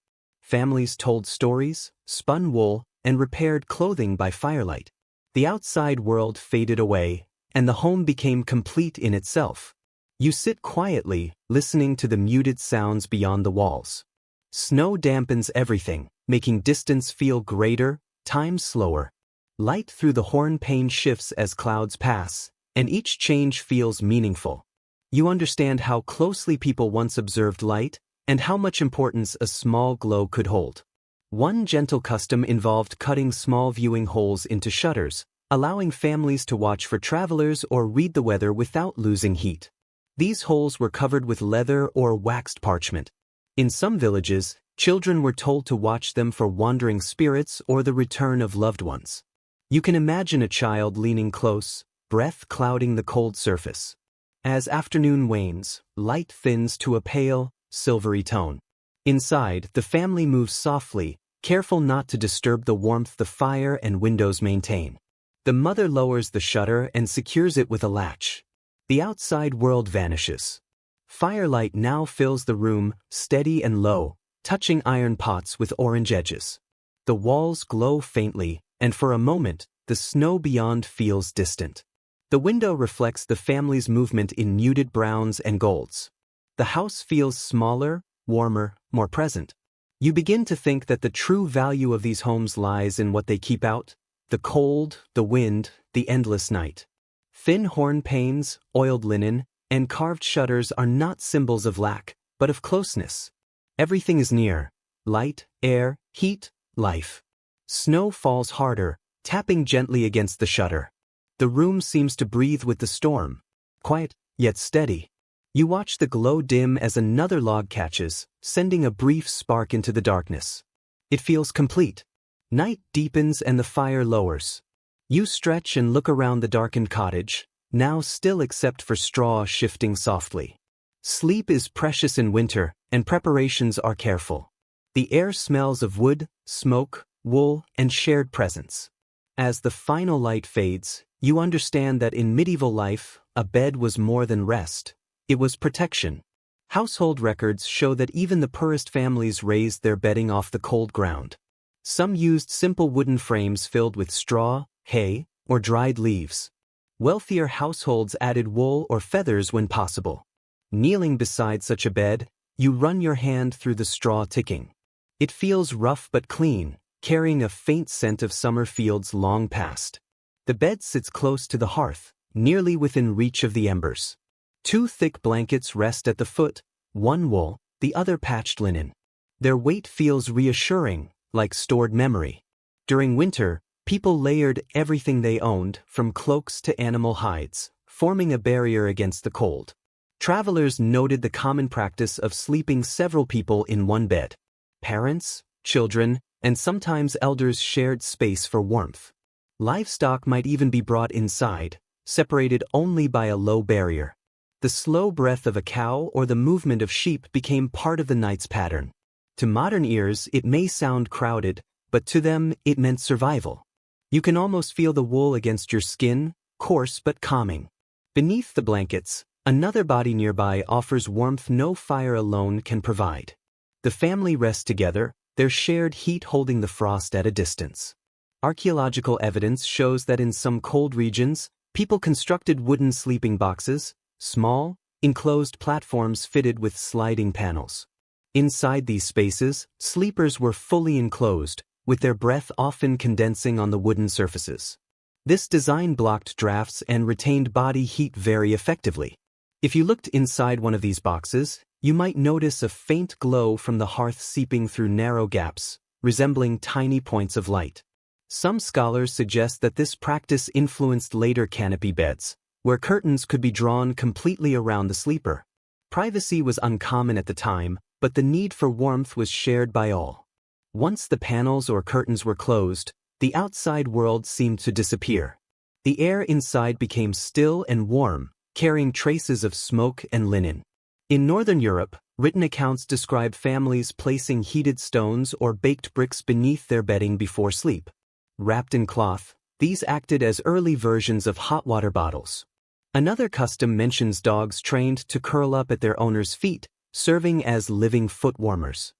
Families told stories, spun wool, and repaired clothing by firelight. The outside world faded away, and the home became complete in itself. You sit quietly, listening to the muted sounds beyond the walls. Snow dampens everything, making distance feel greater, time slower. Light through the horn pane shifts as clouds pass, and each change feels meaningful. You understand how closely people once observed light, and how much importance a small glow could hold. One gentle custom involved cutting small viewing holes into shutters, allowing families to watch for travelers or read the weather without losing heat. These holes were covered with leather or waxed parchment. In some villages, children were told to watch them for wandering spirits or the return of loved ones. You can imagine a child leaning close, breath clouding the cold surface. As afternoon wanes, light thins to a pale, silvery tone. Inside, the family moves softly, careful not to disturb the warmth the fire and windows maintain. The mother lowers the shutter and secures it with a latch. The outside world vanishes. Firelight now fills the room, steady and low, touching iron pots with orange edges. The walls glow faintly, and for a moment, the snow beyond feels distant. The window reflects the family's movement in muted browns and golds. The house feels smaller, warmer, more present. You begin to think that the true value of these homes lies in what they keep out: the cold, the wind, the endless night. Thin horn panes, oiled linen, and carved shutters are not symbols of lack, but of closeness. Everything is near: light, air, heat, life. Snow falls harder, tapping gently against the shutter. The room seems to breathe with the storm, quiet, yet steady. You watch the glow dim as another log catches, sending a brief spark into the darkness. It feels complete. Night deepens and the fire lowers. You stretch and look around the darkened cottage, now still except for straw shifting softly. Sleep is precious in winter, and preparations are careful. The air smells of wood, smoke, wool, and shared presence. As the final light fades, you understand that in medieval life, a bed was more than rest. It was protection. Household records show that even the poorest families raised their bedding off the cold ground. Some used simple wooden frames filled with straw, hay, or dried leaves. Wealthier households added wool or feathers when possible. Kneeling beside such a bed, you run your hand through the straw ticking. It feels rough but clean, carrying a faint scent of summer fields long past. The bed sits close to the hearth, nearly within reach of the embers. Two thick blankets rest at the foot, one wool, the other patched linen. Their weight feels reassuring, like stored memory. During winter, people layered everything they owned, from cloaks to animal hides, forming a barrier against the cold. Travelers noted the common practice of sleeping several people in one bed. Parents, children, and sometimes elders shared space for warmth. Livestock might even be brought inside, separated only by a low barrier. The slow breath of a cow or the movement of sheep became part of the night's pattern. To modern ears, it may sound crowded, but to them, it meant survival. You can almost feel the wool against your skin, coarse but calming. Beneath the blankets, another body nearby offers warmth no fire alone can provide. The family rests together, their shared heat holding the frost at a distance. Archaeological evidence shows that in some cold regions, people constructed wooden sleeping boxes, small, enclosed platforms fitted with sliding panels. Inside these spaces, sleepers were fully enclosed, with their breath often condensing on the wooden surfaces. This design blocked drafts and retained body heat very effectively. If you looked inside one of these boxes, you might notice a faint glow from the hearth seeping through narrow gaps, resembling tiny points of light. Some scholars suggest that this practice influenced later canopy beds, where curtains could be drawn completely around the sleeper. Privacy was uncommon at the time, but the need for warmth was shared by all. Once the panels or curtains were closed, the outside world seemed to disappear. The air inside became still and warm, carrying traces of smoke and linen. In Northern Europe, written accounts describe families placing heated stones or baked bricks beneath their bedding before sleep. Wrapped in cloth, these acted as early versions of hot water bottles. Another custom mentions dogs trained to curl up at their owner's feet, serving as living foot warmers.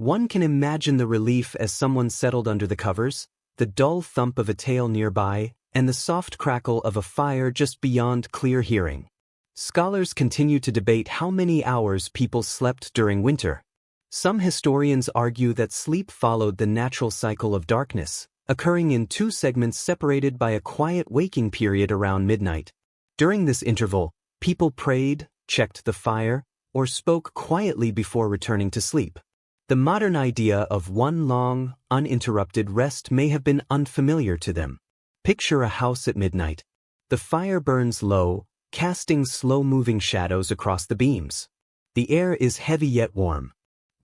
One can imagine the relief as someone settled under the covers, the dull thump of a tail nearby, and the soft crackle of a fire just beyond clear hearing. Scholars continue to debate how many hours people slept during winter. Some historians argue that sleep followed the natural cycle of darkness, occurring in two segments separated by a quiet waking period around midnight. During this interval, people prayed, checked the fire, or spoke quietly before returning to sleep. The modern idea of one long, uninterrupted rest may have been unfamiliar to them. Picture a house at midnight. The fire burns low, casting slow-moving shadows across the beams. The air is heavy yet warm.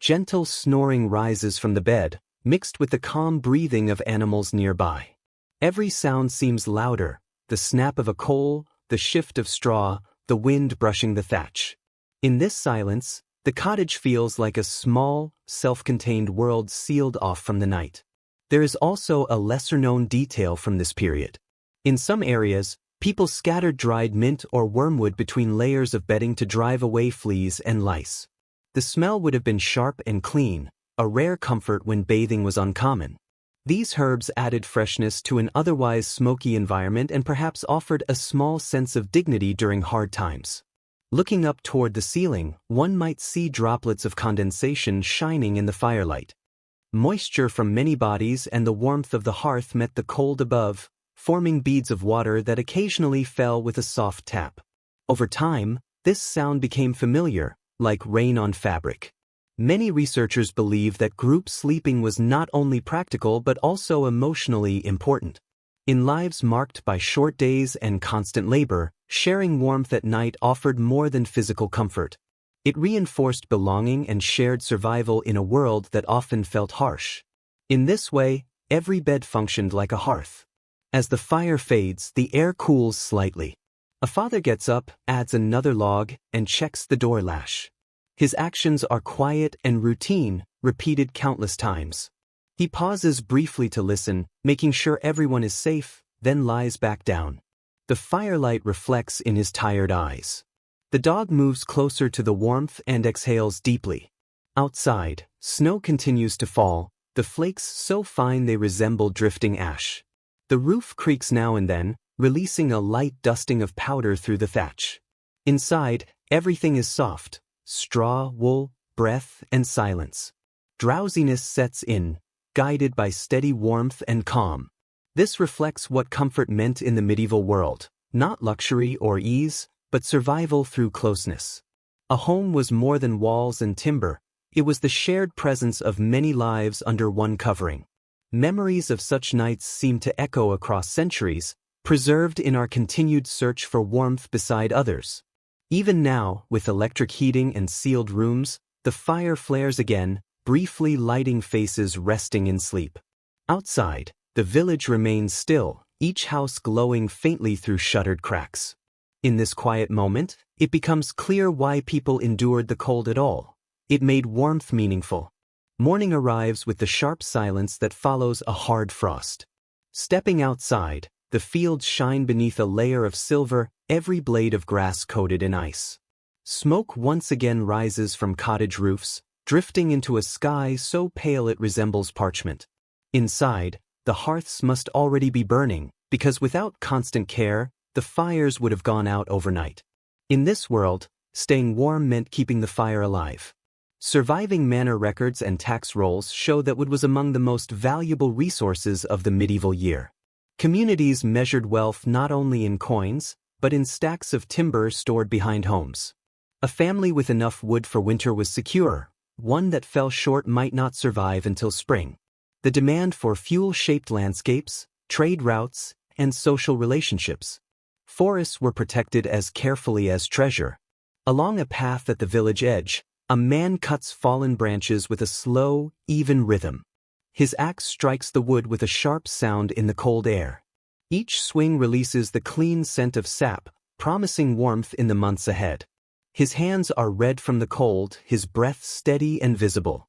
Gentle snoring rises from the bed, mixed with the calm breathing of animals nearby. Every sound seems louder, the snap of a coal, the shift of straw, the wind brushing the thatch. In this silence, the cottage feels like a small, self-contained world sealed off from the night. There is also a lesser-known detail from this period. In some areas, people scattered dried mint or wormwood between layers of bedding to drive away fleas and lice. The smell would have been sharp and clean, a rare comfort when bathing was uncommon. These herbs added freshness to an otherwise smoky environment and perhaps offered a small sense of dignity during hard times. Looking up toward the ceiling, one might see droplets of condensation shining in the firelight. Moisture from many bodies and the warmth of the hearth met the cold above, forming beads of water that occasionally fell with a soft tap. Over time, this sound became familiar, like rain on fabric. Many researchers believe that group sleeping was not only practical but also emotionally important. In lives marked by short days and constant labor, sharing warmth at night offered more than physical comfort. It reinforced belonging and shared survival in a world that often felt harsh. In this way, every bed functioned like a hearth. As the fire fades, the air cools slightly. A father gets up, adds another log, and checks the door latch. His actions are quiet and routine, repeated countless times. He pauses briefly to listen, making sure everyone is safe, then lies back down. The firelight reflects in his tired eyes. The dog moves closer to the warmth and exhales deeply. Outside, snow continues to fall, the flakes so fine they resemble drifting ash. The roof creaks now and then, releasing a light dusting of powder through the thatch. Inside, everything is soft: straw, wool, breath, and silence. Drowsiness sets in, guided by steady warmth and calm. This reflects what comfort meant in the medieval world: not luxury or ease, but survival through closeness. A home was more than walls and timber, it was the shared presence of many lives under one covering. Memories of such nights seem to echo across centuries, preserved in our continued search for warmth beside others. Even now, with electric heating and sealed rooms, the fire flares again, briefly lighting faces resting in sleep. Outside, the village remains still, each house glowing faintly through shuttered cracks. In this quiet moment, it becomes clear why people endured the cold at all. It made warmth meaningful. Morning arrives with the sharp silence that follows a hard frost. Stepping outside, the fields shine beneath a layer of silver, every blade of grass coated in ice. Smoke once again rises from cottage roofs, drifting into a sky so pale it resembles parchment. Inside, the hearths must already be burning, because without constant care, the fires would have gone out overnight. In this world, staying warm meant keeping the fire alive. Surviving manor records and tax rolls show that wood was among the most valuable resources of the medieval year. Communities measured wealth not only in coins, but in stacks of timber stored behind homes. A family with enough wood for winter was secure. One that fell short might not survive until spring. The demand for fuel-shaped landscapes, trade routes, and social relationships. Forests were protected as carefully as treasure. Along a path at the village edge, a man cuts fallen branches with a slow, even rhythm. His axe strikes the wood with a sharp sound in the cold air. Each swing releases the clean scent of sap, promising warmth in the months ahead. His hands are red from the cold, his breath steady and visible.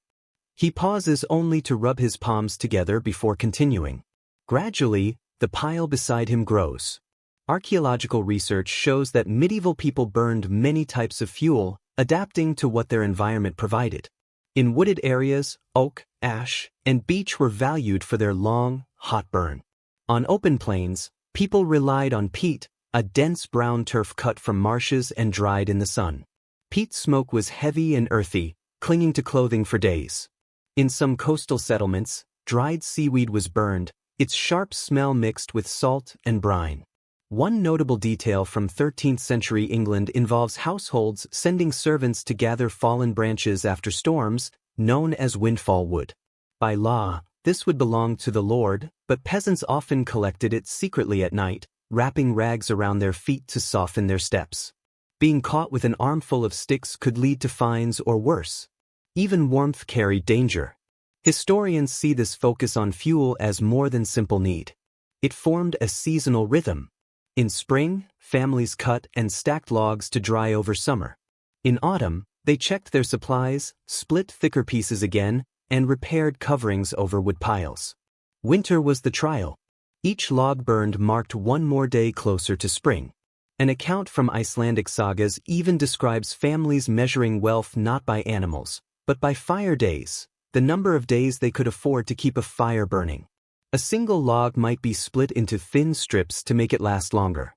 He pauses only to rub his palms together before continuing. Gradually, the pile beside him grows. Archaeological research shows that medieval people burned many types of fuel, adapting to what their environment provided. In wooded areas, oak, ash, and beech were valued for their long, hot burn. On open plains, people relied on peat, a dense brown turf cut from marshes and dried in the sun. Peat smoke was heavy and earthy, clinging to clothing for days. In some coastal settlements, dried seaweed was burned, its sharp smell mixed with salt and brine. One notable detail from 13th century England involves households sending servants to gather fallen branches after storms, known as windfall wood. By law, this would belong to the lord, but peasants often collected it secretly at night, wrapping rags around their feet to soften their steps. Being caught with an armful of sticks could lead to fines or worse. Even warmth carried danger. Historians see this focus on fuel as more than simple need. It formed a seasonal rhythm. In spring, families cut and stacked logs to dry over summer. In autumn, they checked their supplies, split thicker pieces again, and repaired coverings over wood piles. Winter was the trial. Each log burned marked one more day closer to spring. An account from Icelandic sagas even describes families measuring wealth not by animals, but by fire days, the number of days they could afford to keep a fire burning. A single log might be split into thin strips to make it last longer.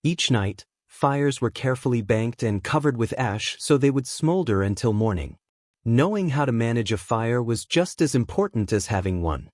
Each night, fires were carefully banked and covered with ash so they would smolder until morning. Knowing how to manage a fire was just as important as having one.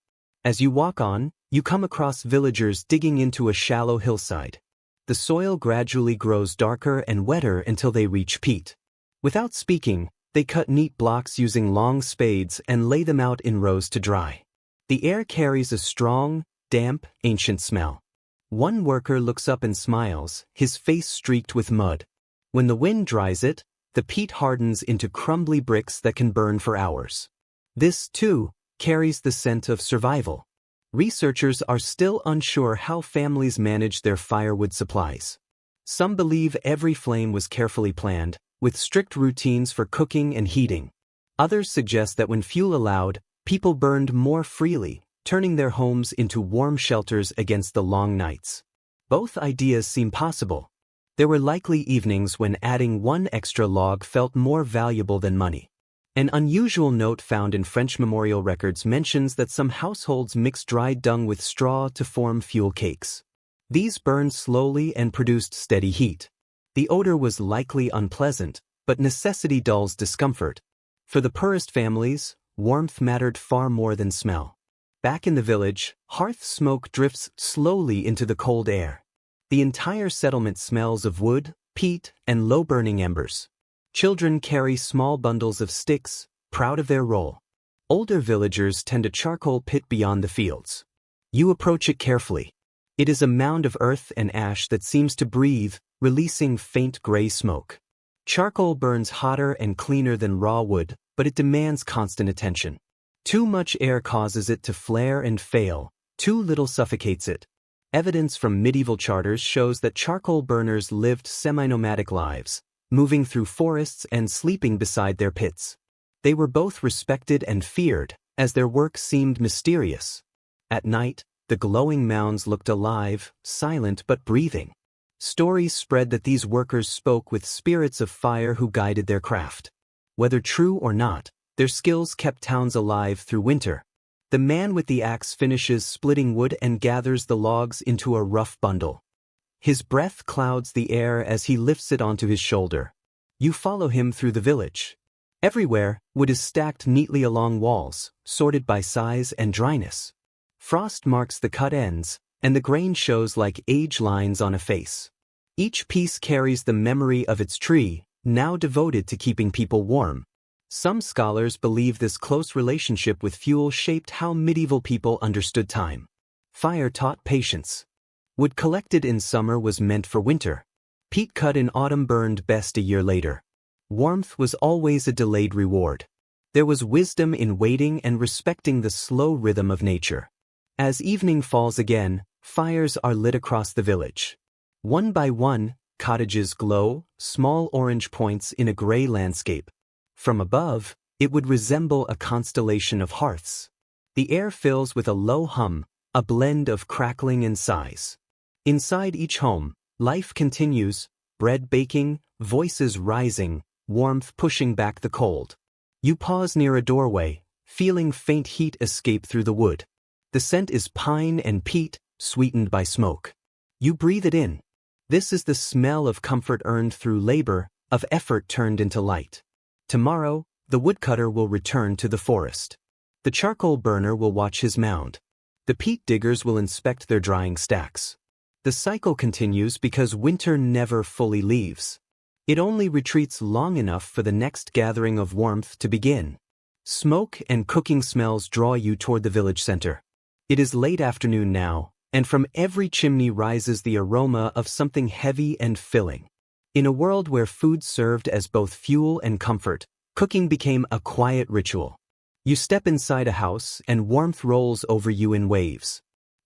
As you walk on, you come across villagers digging into a shallow hillside. The soil gradually grows darker and wetter until they reach peat. Without speaking, they cut neat blocks using long spades and lay them out in rows to dry. The air carries a strong, damp, ancient smell. One worker looks up and smiles, his face streaked with mud. When the wind dries it, the peat hardens into crumbly bricks that can burn for hours. This, too, carries the scent of survival. Researchers are still unsure how families manage their firewood supplies. Some believe every flame was carefully planned, with strict routines for cooking and heating. Others suggest that when fuel allowed, people burned more freely, turning their homes into warm shelters against the long nights. Both ideas seem possible. There were likely evenings when adding one extra log felt more valuable than money. An unusual note found in French memorial records mentions that some households mixed dried dung with straw to form fuel cakes. These burned slowly and produced steady heat. The odor was likely unpleasant, but necessity dulls discomfort. For the poorest families, warmth mattered far more than smell. Back in the village, hearth smoke drifts slowly into the cold air. The entire settlement smells of wood, peat, and low-burning embers. Children carry small bundles of sticks, proud of their role. Older villagers tend a charcoal pit beyond the fields. You approach it carefully. It is a mound of earth and ash that seems to breathe, releasing faint gray smoke. Charcoal burns hotter and cleaner than raw wood, but it demands constant attention. Too much air causes it to flare and fail, too little suffocates it. Evidence from medieval charters shows that charcoal burners lived semi-nomadic lives, moving through forests and sleeping beside their pits. They were both respected and feared, as their work seemed mysterious. At night, the glowing mounds looked alive, silent but breathing. Stories spread that these workers spoke with spirits of fire who guided their craft. Whether true or not, their skills kept towns alive through winter. The man with the axe finishes splitting wood and gathers the logs into a rough bundle. His breath clouds the air as he lifts it onto his shoulder. You follow him through the village. Everywhere, wood is stacked neatly along walls, sorted by size and dryness. Frost marks the cut ends, and the grain shows like age lines on a face. Each piece carries the memory of its tree, now devoted to keeping people warm. Some scholars believe this close relationship with fuel shaped how medieval people understood time. Fire taught patience. Wood collected in summer was meant for winter. Peat cut in autumn burned best a year later. Warmth was always a delayed reward. There was wisdom in waiting and respecting the slow rhythm of nature. As evening falls again, fires are lit across the village. One by one, cottages glow, small orange points in a gray landscape. From above, it would resemble a constellation of hearths. The air fills with a low hum, a blend of crackling and sighs. Inside each home, life continues, bread baking, voices rising, warmth pushing back the cold. You pause near a doorway, feeling faint heat escape through the wood. The scent is pine and peat, sweetened by smoke. You breathe it in. This is the smell of comfort earned through labor, of effort turned into light. Tomorrow, the woodcutter will return to the forest. The charcoal burner will watch his mound. The peat diggers will inspect their drying stacks. The cycle continues because winter never fully leaves. It only retreats long enough for the next gathering of warmth to begin. Smoke and cooking smells draw you toward the village center. It is late afternoon now, and from every chimney rises the aroma of something heavy and filling. In a world where food served as both fuel and comfort, cooking became a quiet ritual. You step inside a house and warmth rolls over you in waves.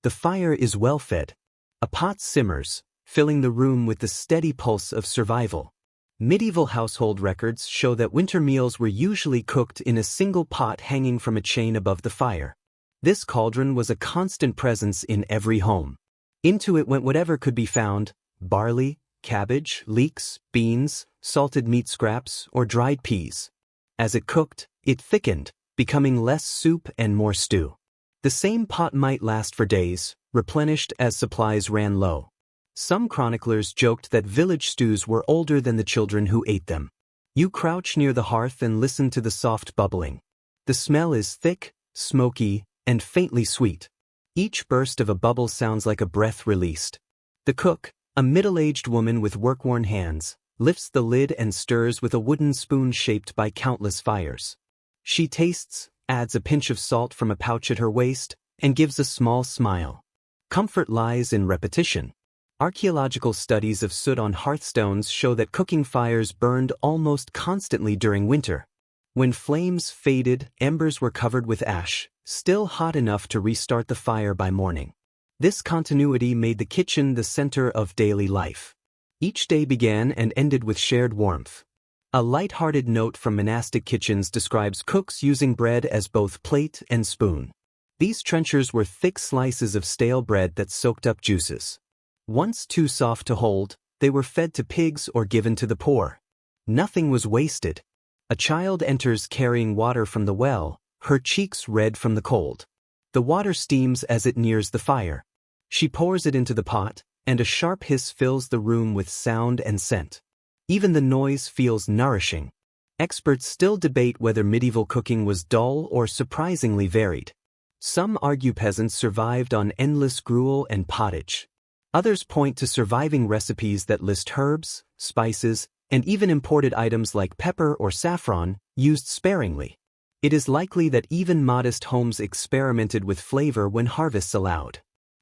The fire is well fed. A pot simmers, filling the room with the steady pulse of survival. Medieval household records show that winter meals were usually cooked in a single pot hanging from a chain above the fire. This cauldron was a constant presence in every home. Into it went whatever could be found: barley, cabbage, leeks, beans, salted meat scraps, or dried peas. As it cooked, it thickened, becoming less soup and more stew. The same pot might last for days, replenished as supplies ran low. Some chroniclers joked that village stews were older than the children who ate them. You crouch near the hearth and listen to the soft bubbling. The smell is thick, smoky, and faintly sweet. Each burst of a bubble sounds like a breath released. The cook, a middle-aged woman with work-worn hands, lifts the lid and stirs with a wooden spoon shaped by countless fires. She tastes, adds a pinch of salt from a pouch at her waist, and gives a small smile. Comfort lies in repetition. Archaeological studies of soot on hearthstones show that cooking fires burned almost constantly during winter. When flames faded, embers were covered with ash, still hot enough to restart the fire by morning. This continuity made the kitchen the center of daily life. Each day began and ended with shared warmth. A light-hearted note from monastic kitchens describes cooks using bread as both plate and spoon. These trenchers were thick slices of stale bread that soaked up juices. Once too soft to hold, they were fed to pigs or given to the poor. Nothing was wasted. A child enters carrying water from the well, her cheeks red from the cold. The water steams as it nears the fire. She pours it into the pot, and a sharp hiss fills the room with sound and scent. Even the noise feels nourishing. Experts still debate whether medieval cooking was dull or surprisingly varied. Some argue peasants survived on endless gruel and pottage. Others point to surviving recipes that list herbs, spices, and even imported items like pepper or saffron, used sparingly. It is likely that even modest homes experimented with flavor when harvests allowed.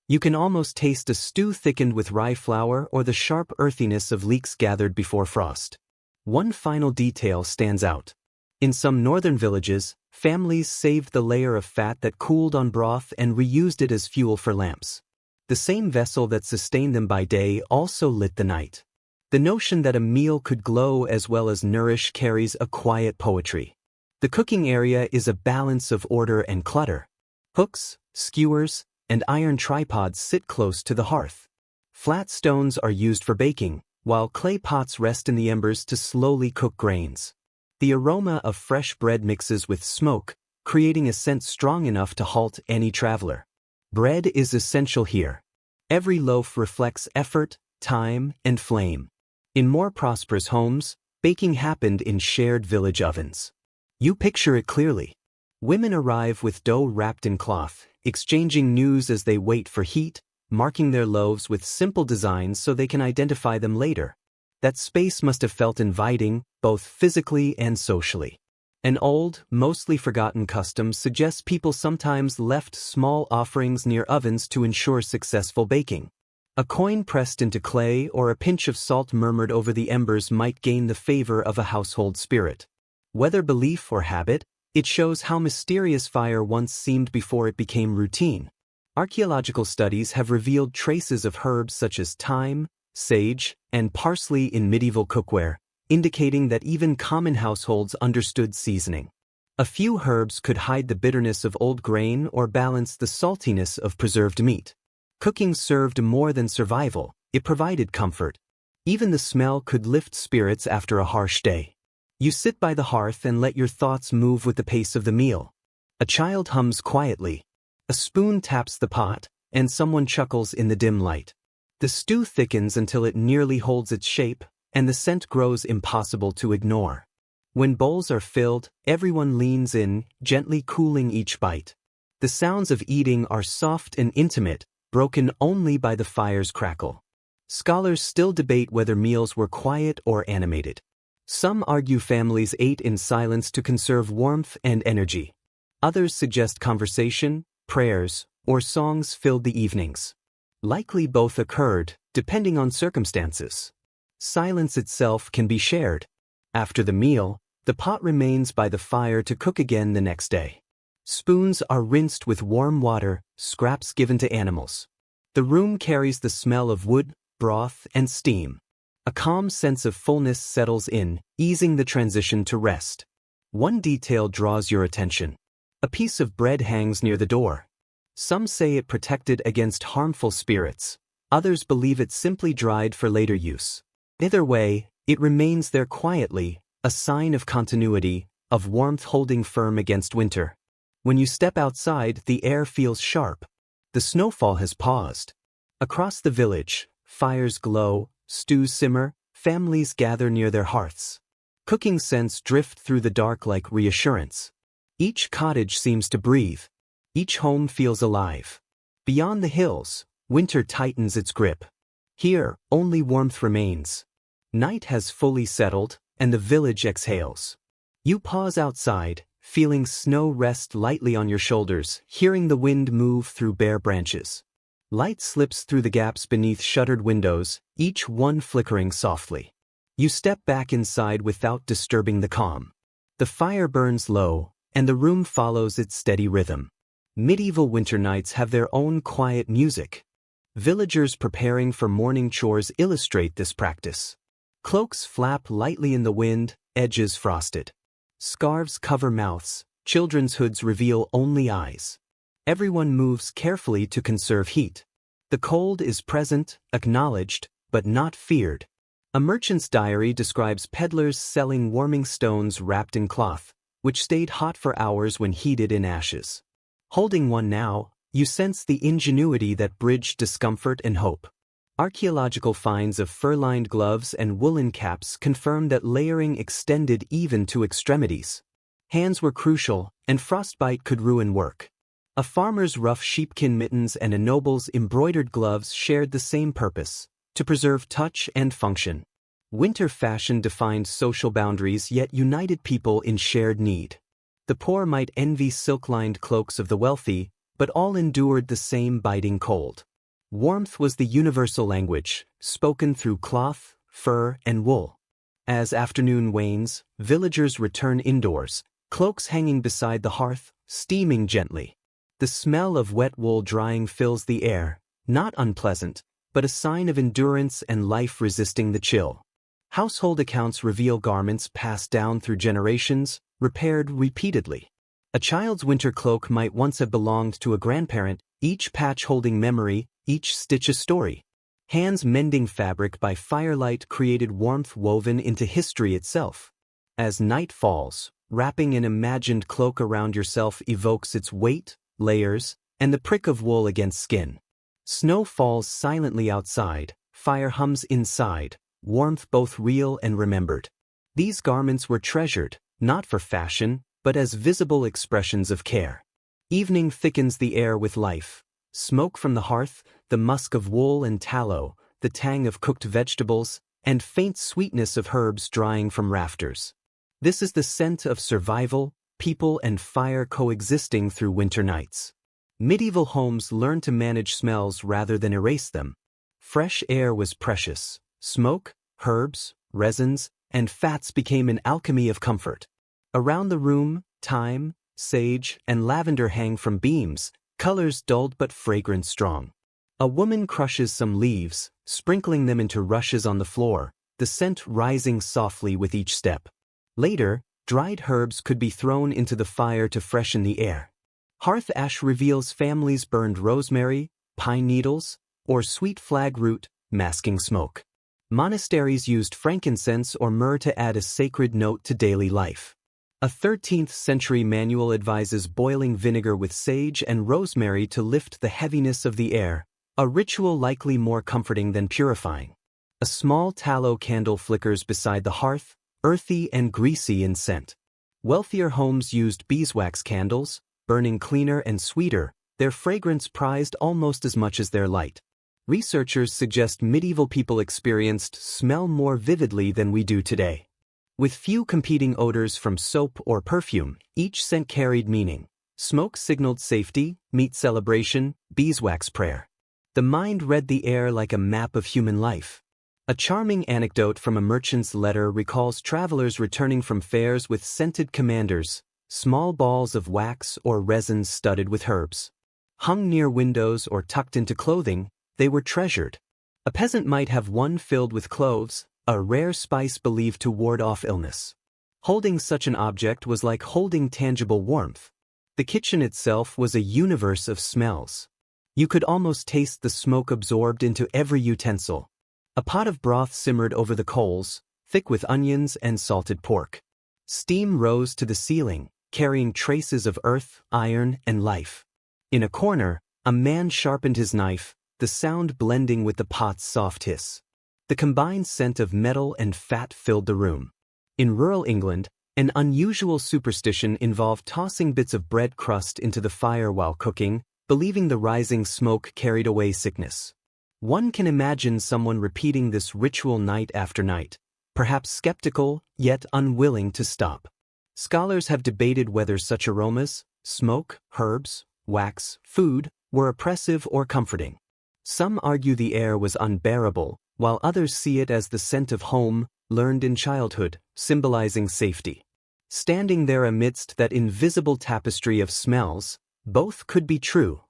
You can almost taste a stew thickened with rye flour or the sharp earthiness of leeks gathered before frost. One final detail stands out. In some northern villages, families saved the layer of fat that cooled on broth and reused it as fuel for lamps. The same vessel that sustained them by day also lit the night. The notion that a meal could glow as well as nourish carries a quiet poetry. The cooking area is a balance of order and clutter. Hooks, skewers, and iron tripods sit close to the hearth. Flat stones are used for baking, while clay pots rest in the embers to slowly cook grains. The aroma of fresh bread mixes with smoke, creating a scent strong enough to halt any traveler. Bread is essential here. Every loaf reflects effort, time, and flame. In more prosperous homes, baking happened in shared village ovens. You picture it clearly. Women arrive with dough wrapped in cloth, exchanging news as they wait for heat, marking their loaves with simple designs so they can identify them later. That space must have felt inviting, both physically and socially. An old, mostly forgotten custom suggests people sometimes left small offerings near ovens to ensure successful baking. A coin pressed into clay or a pinch of salt murmured over the embers might gain the favor of a household spirit. Whether belief or habit, it shows how mysterious fire once seemed before it became routine. Archaeological studies have revealed traces of herbs such as thyme, sage, and parsley in medieval cookware, indicating that even common households understood seasoning. A few herbs could hide the bitterness of old grain or balance the saltiness of preserved meat. Cooking served more than survival, it provided comfort. Even the smell could lift spirits after a harsh day. You sit by the hearth and let your thoughts move with the pace of the meal. A child hums quietly. A spoon taps the pot, and someone chuckles in the dim light. The stew thickens until it nearly holds its shape, and the scent grows impossible to ignore. When bowls are filled, everyone leans in, gently cooling each bite. The sounds of eating are soft and intimate, broken only by the fire's crackle. Scholars still debate whether meals were quiet or animated. Some argue families ate in silence to conserve warmth and energy. Others suggest conversation, prayers, or songs filled the evenings. Likely both occurred, depending on circumstances. Silence itself can be shared. After the meal, the pot remains by the fire to cook again the next day. Spoons are rinsed with warm water, scraps given to animals. The room carries the smell of wood, broth, and steam. A calm sense of fullness settles in, easing the transition to rest. One detail draws your attention. A piece of bread hangs near the door. Some say it protected against harmful spirits. Others believe it simply dried for later use. Either way, it remains there quietly, a sign of continuity, of warmth holding firm against winter. When you step outside, the air feels sharp. The snowfall has paused. Across the village, fires glow, stews simmer, families gather near their hearths. Cooking scents drift through the dark like reassurance. Each cottage seems to breathe. Each home feels alive. Beyond the hills, winter tightens its grip. Here, only warmth remains. Night has fully settled, and the village exhales. You pause outside, feeling snow rest lightly on your shoulders, hearing the wind move through bare branches. Light slips through the gaps beneath shuttered windows, each one flickering softly. You step back inside without disturbing the calm. The fire burns low, and the room follows its steady rhythm. Medieval winter nights have their own quiet music. Villagers preparing for morning chores illustrate this practice. Cloaks flap lightly in the wind, edges frosted. Scarves cover mouths, children's hoods reveal only eyes. Everyone moves carefully to conserve heat. The cold is present, acknowledged, but not feared. A merchant's diary describes peddlers selling warming stones wrapped in cloth, which stayed hot for hours when heated in ashes. Holding one now, you sense the ingenuity that bridged discomfort and hope. Archaeological finds of fur-lined gloves and woolen caps confirm that layering extended even to extremities. Hands were crucial, and frostbite could ruin work. A farmer's rough sheepskin mittens and a noble's embroidered gloves shared the same purpose, to preserve touch and function. Winter fashion defined social boundaries yet united people in shared need. The poor might envy silk-lined cloaks of the wealthy, but all endured the same biting cold. Warmth was the universal language, spoken through cloth, fur, and wool. As afternoon wanes, villagers return indoors, cloaks hanging beside the hearth, steaming gently. The smell of wet wool drying fills the air, not unpleasant, but a sign of endurance and life resisting the chill. Household accounts reveal garments passed down through generations, repaired repeatedly. A child's winter cloak might once have belonged to a grandparent, each patch holding memory, each stitch a story. Hands mending fabric by firelight created warmth woven into history itself. As night falls, wrapping an imagined cloak around yourself evokes its weight, layers, and the prick of wool against skin. Snow falls silently outside, fire hums inside, warmth both real and remembered. These garments were treasured, not for fashion, but as visible expressions of care. Evening thickens the air with life. Smoke from the hearth, the musk of wool and tallow, the tang of cooked vegetables, and faint sweetness of herbs drying from rafters. This is the scent of survival, people and fire coexisting through winter nights. Medieval homes learned to manage smells rather than erase them. Fresh air was precious. Smoke, herbs, resins, and fats became an alchemy of comfort. Around the room, thyme, sage, and lavender hang from beams, colors dulled but fragrant strong. A woman crushes some leaves, sprinkling them into rushes on the floor, the scent rising softly with each step. Later, dried herbs could be thrown into the fire to freshen the air. Hearth ash reveals families burned rosemary, pine needles, or sweet flag root, masking smoke. Monasteries used frankincense or myrrh to add a sacred note to daily life. A 13th-century manual advises boiling vinegar with sage and rosemary to lift the heaviness of the air, a ritual likely more comforting than purifying. A small tallow candle flickers beside the hearth, earthy and greasy in scent. Wealthier homes used beeswax candles, burning cleaner and sweeter, their fragrance prized almost as much as their light. Researchers suggest medieval people experienced smell more vividly than we do today. With few competing odors from soap or perfume, each scent carried meaning. Smoke signaled safety, meat celebration, beeswax prayer. The mind read the air like a map of human life. A charming anecdote from a merchant's letter recalls travelers returning from fairs with scented commanders, small balls of wax or resin studded with herbs. Hung near windows or tucked into clothing, they were treasured. A peasant might have one filled with cloves, a rare spice believed to ward off illness. Holding such an object was like holding tangible warmth. The kitchen itself was a universe of smells. You could almost taste the smoke absorbed into every utensil. A pot of broth simmered over the coals, thick with onions and salted pork. Steam rose to the ceiling, carrying traces of earth, iron, and life. In a corner, a man sharpened his knife, the sound blending with the pot's soft hiss. The combined scent of metal and fat filled the room. In rural England, an unusual superstition involved tossing bits of bread crust into the fire while cooking, believing the rising smoke carried away sickness. One can imagine someone repeating this ritual night after night, perhaps skeptical, yet unwilling to stop. Scholars have debated whether such aromas, smoke, herbs, wax, food, were oppressive or comforting. Some argue the air was unbearable, while others see it as the scent of home, learned in childhood, symbolizing safety. Standing there amidst that invisible tapestry of smells, both could be true.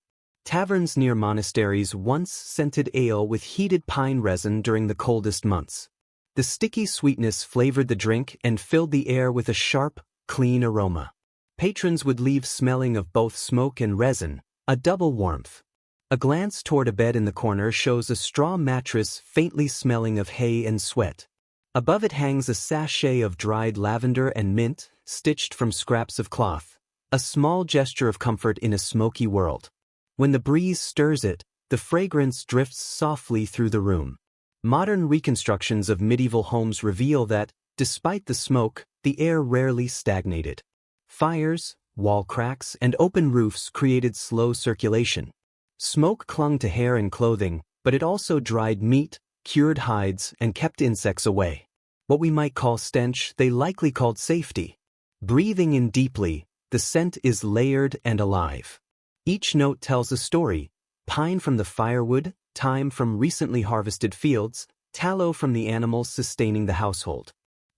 Taverns near monasteries once scented ale with heated pine resin during the coldest months. The sticky sweetness flavored the drink and filled the air with a sharp, clean aroma. Patrons would leave smelling of both smoke and resin, a double warmth. A glance toward a bed in the corner shows a straw mattress faintly smelling of hay and sweat. Above it hangs a sachet of dried lavender and mint, stitched from scraps of cloth, a small gesture of comfort in a smoky world. When the breeze stirs it, the fragrance drifts softly through the room. Modern reconstructions of medieval homes reveal that, despite the smoke, the air rarely stagnated. Fires, wall cracks, and open roofs created slow circulation. Smoke clung to hair and clothing, but it also dried meat, cured hides, and kept insects away. What we might call stench, they likely called safety. Breathing in deeply, the scent is layered and alive. Each note tells a story: pine from the firewood, thyme from recently harvested fields, tallow from the animals sustaining the household.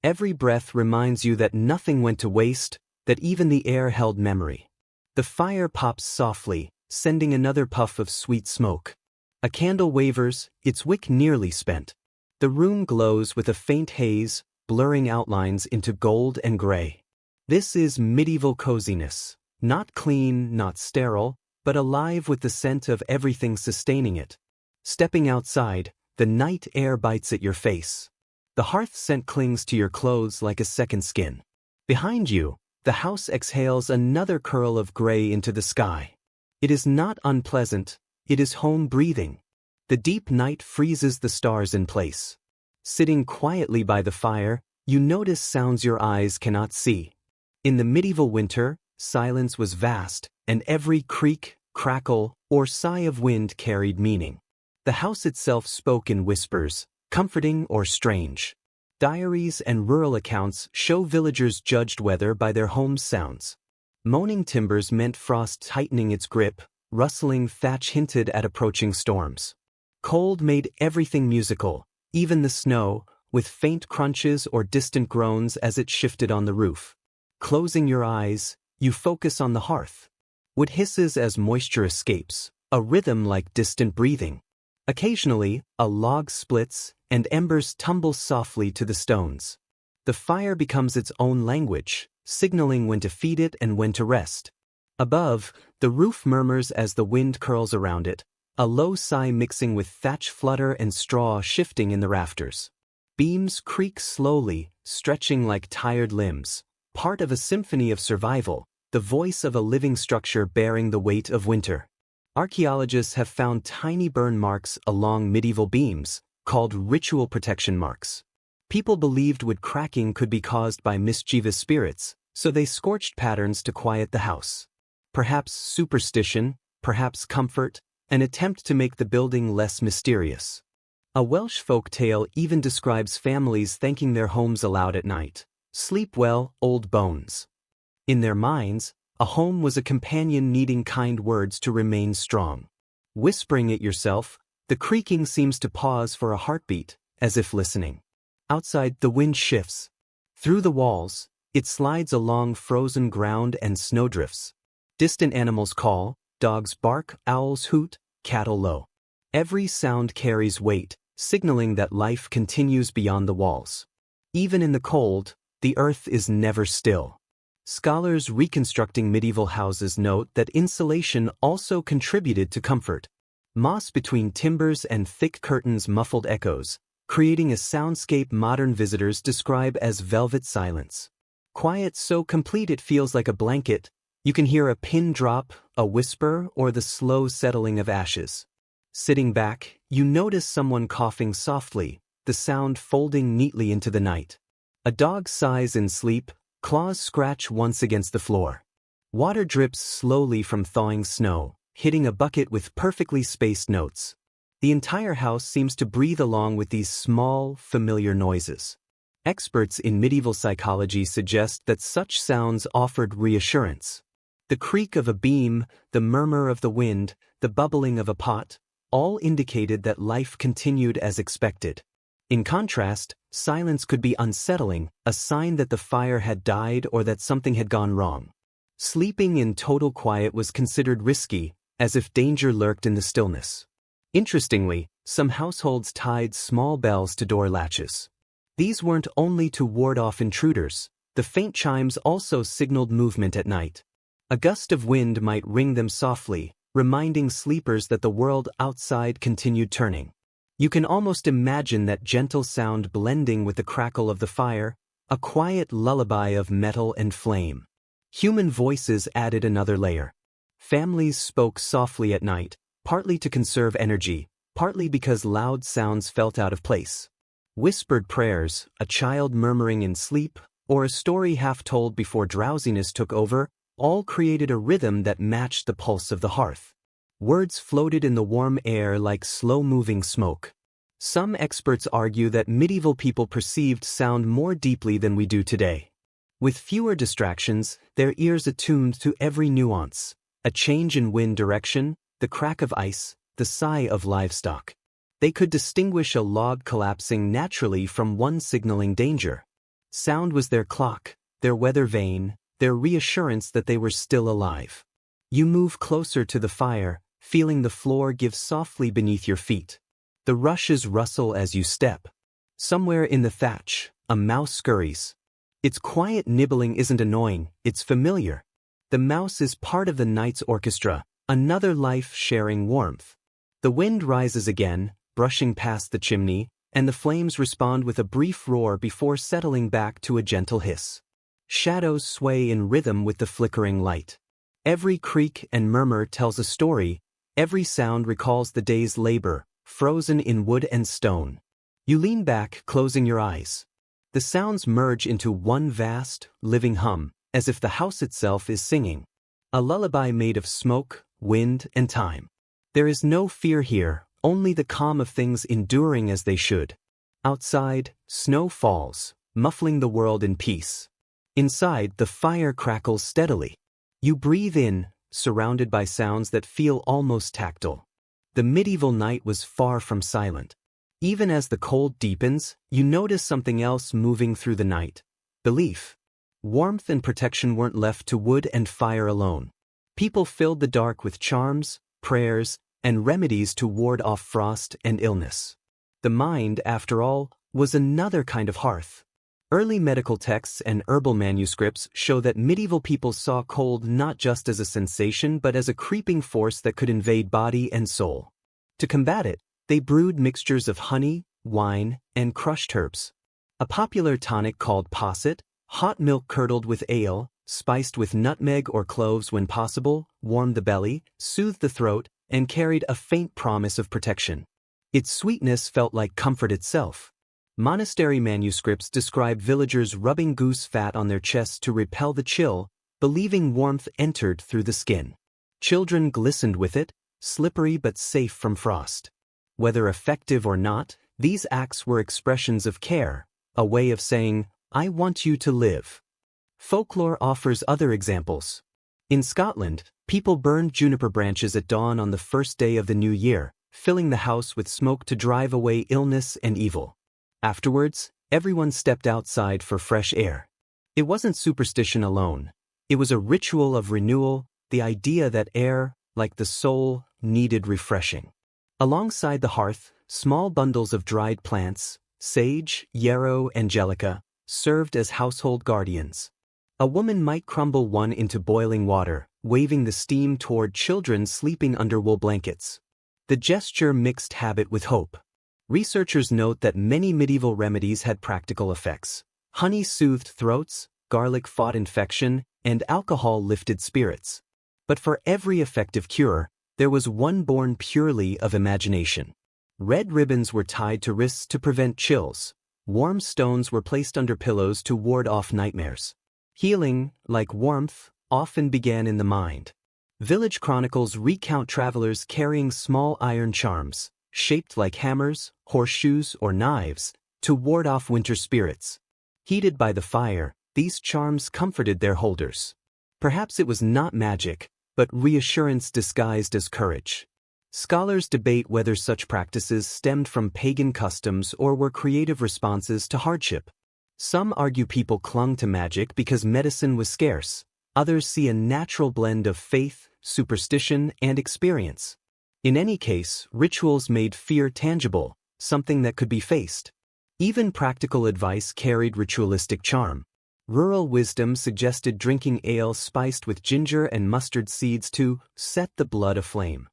Every breath reminds you that nothing went to waste, that even the air held memory. The fire pops softly, sending another puff of sweet smoke. A candle wavers, its wick nearly spent. The room glows with a faint haze, blurring outlines into gold and gray. This is medieval coziness. Not clean, not sterile, but alive with the scent of everything sustaining it. Stepping outside, the night air bites at your face. The hearth scent clings to your clothes like a second skin. Behind you, the house exhales another curl of gray into the sky. It is not unpleasant, it is home breathing. The deep night freezes the stars in place. Sitting quietly by the fire, you notice sounds your eyes cannot see. In the medieval winter, silence was vast, and every creak, crackle, or sigh of wind carried meaning. The house itself spoke in whispers, comforting or strange. Diaries and rural accounts show villagers judged weather by their home's sounds. Moaning timbers meant frost tightening its grip, rustling thatch hinted at approaching storms. Cold made everything musical, even the snow, with faint crunches or distant groans as it shifted on the roof. Closing your eyes, you focus on the hearth. Wood hisses as moisture escapes, a rhythm like distant breathing. Occasionally, a log splits, and embers tumble softly to the stones. The fire becomes its own language, signaling when to feed it and when to rest. Above, the roof murmurs as the wind curls around it, a low sigh mixing with thatch flutter and straw shifting in the rafters. Beams creak slowly, stretching like tired limbs, part of a symphony of survival, the voice of a living structure bearing the weight of winter. Archaeologists have found tiny burn marks along medieval beams, called ritual protection marks. People believed wood cracking could be caused by mischievous spirits, so they scorched patterns to quiet the house. Perhaps superstition, perhaps comfort, an attempt to make the building less mysterious. A Welsh folk tale even describes families thanking their homes aloud at night. Sleep well, old bones. In their minds, a home was a companion needing kind words to remain strong. Whispering it yourself, the creaking seems to pause for a heartbeat, as if listening. Outside, the wind shifts. Through the walls, it slides along frozen ground and snowdrifts. Distant animals call, dogs bark, owls hoot, cattle low. Every sound carries weight, signaling that life continues beyond the walls. Even in the cold, the earth is never still. Scholars reconstructing medieval houses note that insulation also contributed to comfort. Moss between timbers and thick curtains muffled echoes, creating a soundscape modern visitors describe as velvet silence. Quiet so complete it feels like a blanket. You can hear a pin drop, a whisper, or the slow settling of ashes. Sitting back, you notice someone coughing softly, the sound folding neatly into the night. A dog sighs in sleep, claws scratch once against the floor. Water drips slowly from thawing snow, hitting a bucket with perfectly spaced notes. The entire house seems to breathe along with these small, familiar noises. Experts in medieval psychology suggest that such sounds offered reassurance. The creak of a beam, the murmur of the wind, the bubbling of a pot, all indicated that life continued as expected. In contrast, silence could be unsettling, a sign that the fire had died or that something had gone wrong. Sleeping in total quiet was considered risky, as if danger lurked in the stillness. Interestingly, some households tied small bells to door latches. These weren't only to ward off intruders, the faint chimes also signaled movement at night. A gust of wind might ring them softly, reminding sleepers that the world outside continued turning. You can almost imagine that gentle sound blending with the crackle of the fire, a quiet lullaby of metal and flame. Human voices added another layer. Families spoke softly at night, partly to conserve energy, partly because loud sounds felt out of place. Whispered prayers, a child murmuring in sleep, or a story half told before drowsiness took over, all created a rhythm that matched the pulse of the hearth. Words floated in the warm air like slow-moving smoke. Some experts argue that medieval people perceived sound more deeply than we do today. With fewer distractions, their ears attuned to every nuance. A change in wind direction, the crack of ice, the sigh of livestock. They could distinguish a log collapsing naturally from one signaling danger. Sound was their clock, their weather vane, their reassurance that they were still alive. You move closer to the fire, feeling the floor give softly beneath your feet. The rushes rustle as you step. Somewhere in the thatch, a mouse scurries. Its quiet nibbling isn't annoying, it's familiar. The mouse is part of the night's orchestra, another life sharing warmth. The wind rises again, brushing past the chimney, and the flames respond with a brief roar before settling back to a gentle hiss. Shadows sway in rhythm with the flickering light. Every creak and murmur tells a story, every sound recalls the day's labor, frozen in wood and stone. You lean back, closing your eyes. The sounds merge into one vast, living hum, as if the house itself is singing. A lullaby made of smoke, wind, and time. There is no fear here, only the calm of things enduring as they should. Outside, snow falls, muffling the world in peace. Inside, the fire crackles steadily. You breathe in, surrounded by sounds that feel almost tactile. The medieval night was far from silent. Even as the cold deepens, you notice something else moving through the night. Belief. Warmth and protection weren't left to wood and fire alone. People filled the dark with charms, prayers, and remedies to ward off frost and illness. The mind, after all, was another kind of hearth. Early medical texts and herbal manuscripts show that medieval people saw cold not just as a sensation but as a creeping force that could invade body and soul. To combat it, they brewed mixtures of honey, wine, and crushed herbs. A popular tonic called posset, hot milk curdled with ale, spiced with nutmeg or cloves when possible, warmed the belly, soothed the throat, and carried a faint promise of protection. Its sweetness felt like comfort itself. Monastery manuscripts describe villagers rubbing goose fat on their chests to repel the chill, believing warmth entered through the skin. Children glistened with it, slippery but safe from frost. Whether effective or not, these acts were expressions of care, a way of saying, "I want you to live." Folklore offers other examples. In Scotland, people burned juniper branches at dawn on the first day of the new year, filling the house with smoke to drive away illness and evil. Afterwards, everyone stepped outside for fresh air. It wasn't superstition alone. It was a ritual of renewal, the idea that air, like the soul, needed refreshing. Alongside the hearth, small bundles of dried plants, sage, yarrow, angelica, served as household guardians. A woman might crumble one into boiling water, waving the steam toward children sleeping under wool blankets. The gesture mixed habit with hope. Researchers note that many medieval remedies had practical effects. Honey soothed throats, garlic fought infection, and alcohol lifted spirits. But for every effective cure, there was one born purely of imagination. Red ribbons were tied to wrists to prevent chills. Warm stones were placed under pillows to ward off nightmares. Healing, like warmth, often began in the mind. Village chronicles recount travelers carrying small iron charms, shaped like hammers, horseshoes, or knives, to ward off winter spirits. Heated by the fire, these charms comforted their holders. Perhaps it was not magic, but reassurance disguised as courage. Scholars debate whether such practices stemmed from pagan customs or were creative responses to hardship. Some argue people clung to magic because medicine was scarce. Others see a natural blend of faith, superstition, and experience. In any case, rituals made fear tangible, something that could be faced. Even practical advice carried ritualistic charm. Rural wisdom suggested drinking ale spiced with ginger and mustard seeds to set the blood aflame.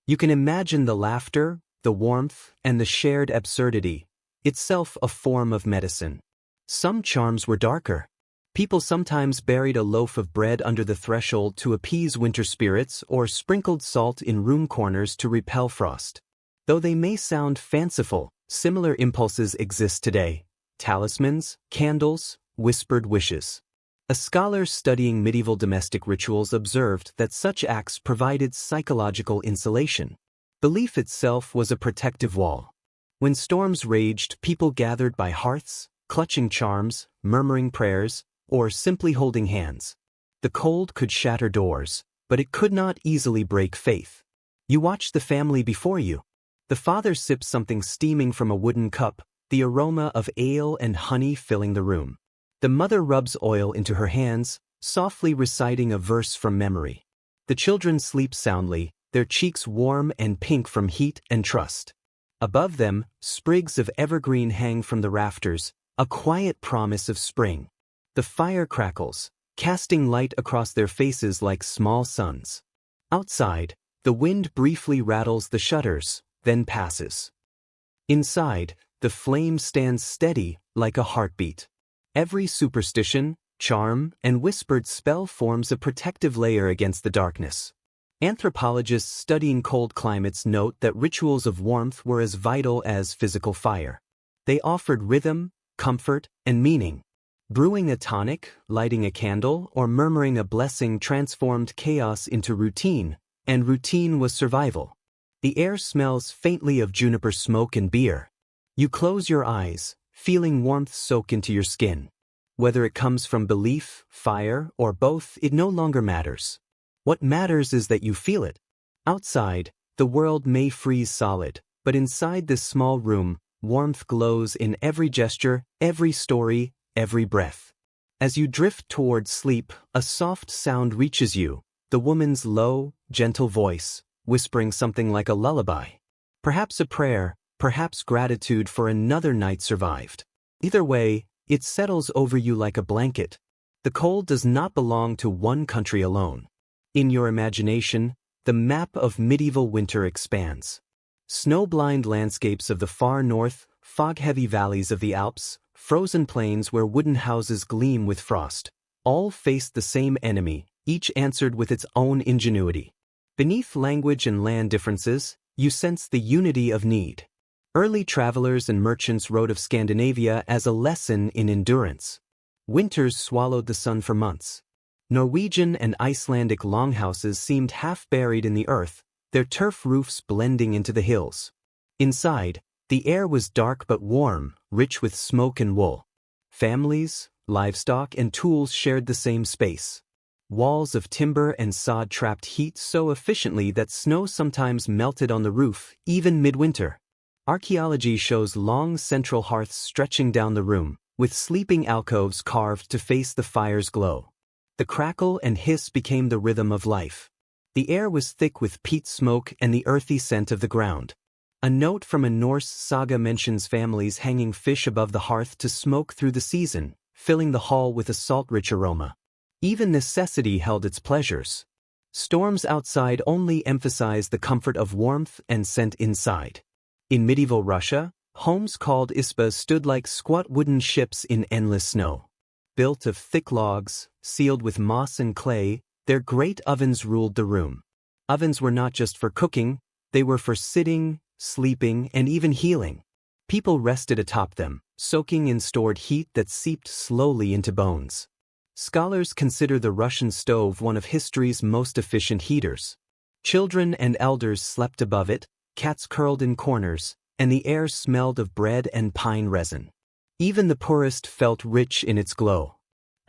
You can imagine the laughter, the warmth, and the shared absurdity, itself a form of medicine. Some charms were darker. People sometimes buried a loaf of bread under the threshold to appease winter spirits or sprinkled salt in room corners to repel frost. Though they may sound fanciful, similar impulses exist today. Talismans, candles, whispered wishes. A scholar studying medieval domestic rituals observed that such acts provided psychological insulation. Belief itself was a protective wall. When storms raged, people gathered by hearths, clutching charms, murmuring prayers, or simply holding hands. The cold could shatter doors, but it could not easily break faith. You watch the family before you. The father sips something steaming from a wooden cup, the aroma of ale and honey filling the room. The mother rubs oil into her hands, softly reciting a verse from memory. The children sleep soundly, their cheeks warm and pink from heat and trust. Above them, sprigs of evergreen hang from the rafters, a quiet promise of spring. The fire crackles, casting light across their faces like small suns. Outside, the wind briefly rattles the shutters, then passes. Inside, the flame stands steady like a heartbeat. Every superstition, charm, and whispered spell forms a protective layer against the darkness. Anthropologists studying cold climates note that rituals of warmth were as vital as physical fire. They offered rhythm, comfort, and meaning. Brewing a tonic, lighting a candle, or murmuring a blessing transformed chaos into routine, and routine was survival. The air smells faintly of juniper smoke and beer. You close your eyes, feeling warmth soak into your skin. Whether it comes from belief, fire, or both, it no longer matters. What matters is that you feel it. Outside, the world may freeze solid, but inside this small room, warmth glows in every gesture, every story, every breath. As you drift toward sleep, a soft sound reaches you, the woman's low, gentle voice, whispering something like a lullaby. Perhaps a prayer, perhaps gratitude for another night survived. Either way, it settles over you like a blanket. The cold does not belong to one country alone. In your imagination, the map of medieval winter expands. Snow-blind landscapes of the far north, fog-heavy valleys of the Alps, frozen plains where wooden houses gleam with frost, all faced the same enemy, each answered with its own ingenuity. Beneath language and land differences, you sense the unity of need. Early travelers and merchants wrote of Scandinavia as a lesson in endurance. Winters swallowed the sun for months. Norwegian and Icelandic longhouses seemed half buried in the earth, their turf roofs blending into the hills. Inside, the air was dark but warm, rich with smoke and wool. Families, livestock, and tools shared the same space. Walls of timber and sod trapped heat so efficiently that snow sometimes melted on the roof, even midwinter. Archaeology shows long central hearths stretching down the room, with sleeping alcoves carved to face the fire's glow. The crackle and hiss became the rhythm of life. The air was thick with peat smoke and the earthy scent of the ground. A note from a Norse saga mentions families hanging fish above the hearth to smoke through the season, filling the hall with a salt-rich aroma. Even necessity held its pleasures. Storms outside only emphasized the comfort of warmth and scent inside. In medieval Russia, homes called izbas stood like squat wooden ships in endless snow. Built of thick logs, sealed with moss and clay, their great ovens ruled the room. Ovens were not just for cooking, they were for sitting, sleeping, and even healing. People rested atop them, soaking in stored heat that seeped slowly into bones. Scholars consider the Russian stove one of history's most efficient heaters. Children and elders slept above it, cats curled in corners, and the air smelled of bread and pine resin. Even the poorest felt rich in its glow.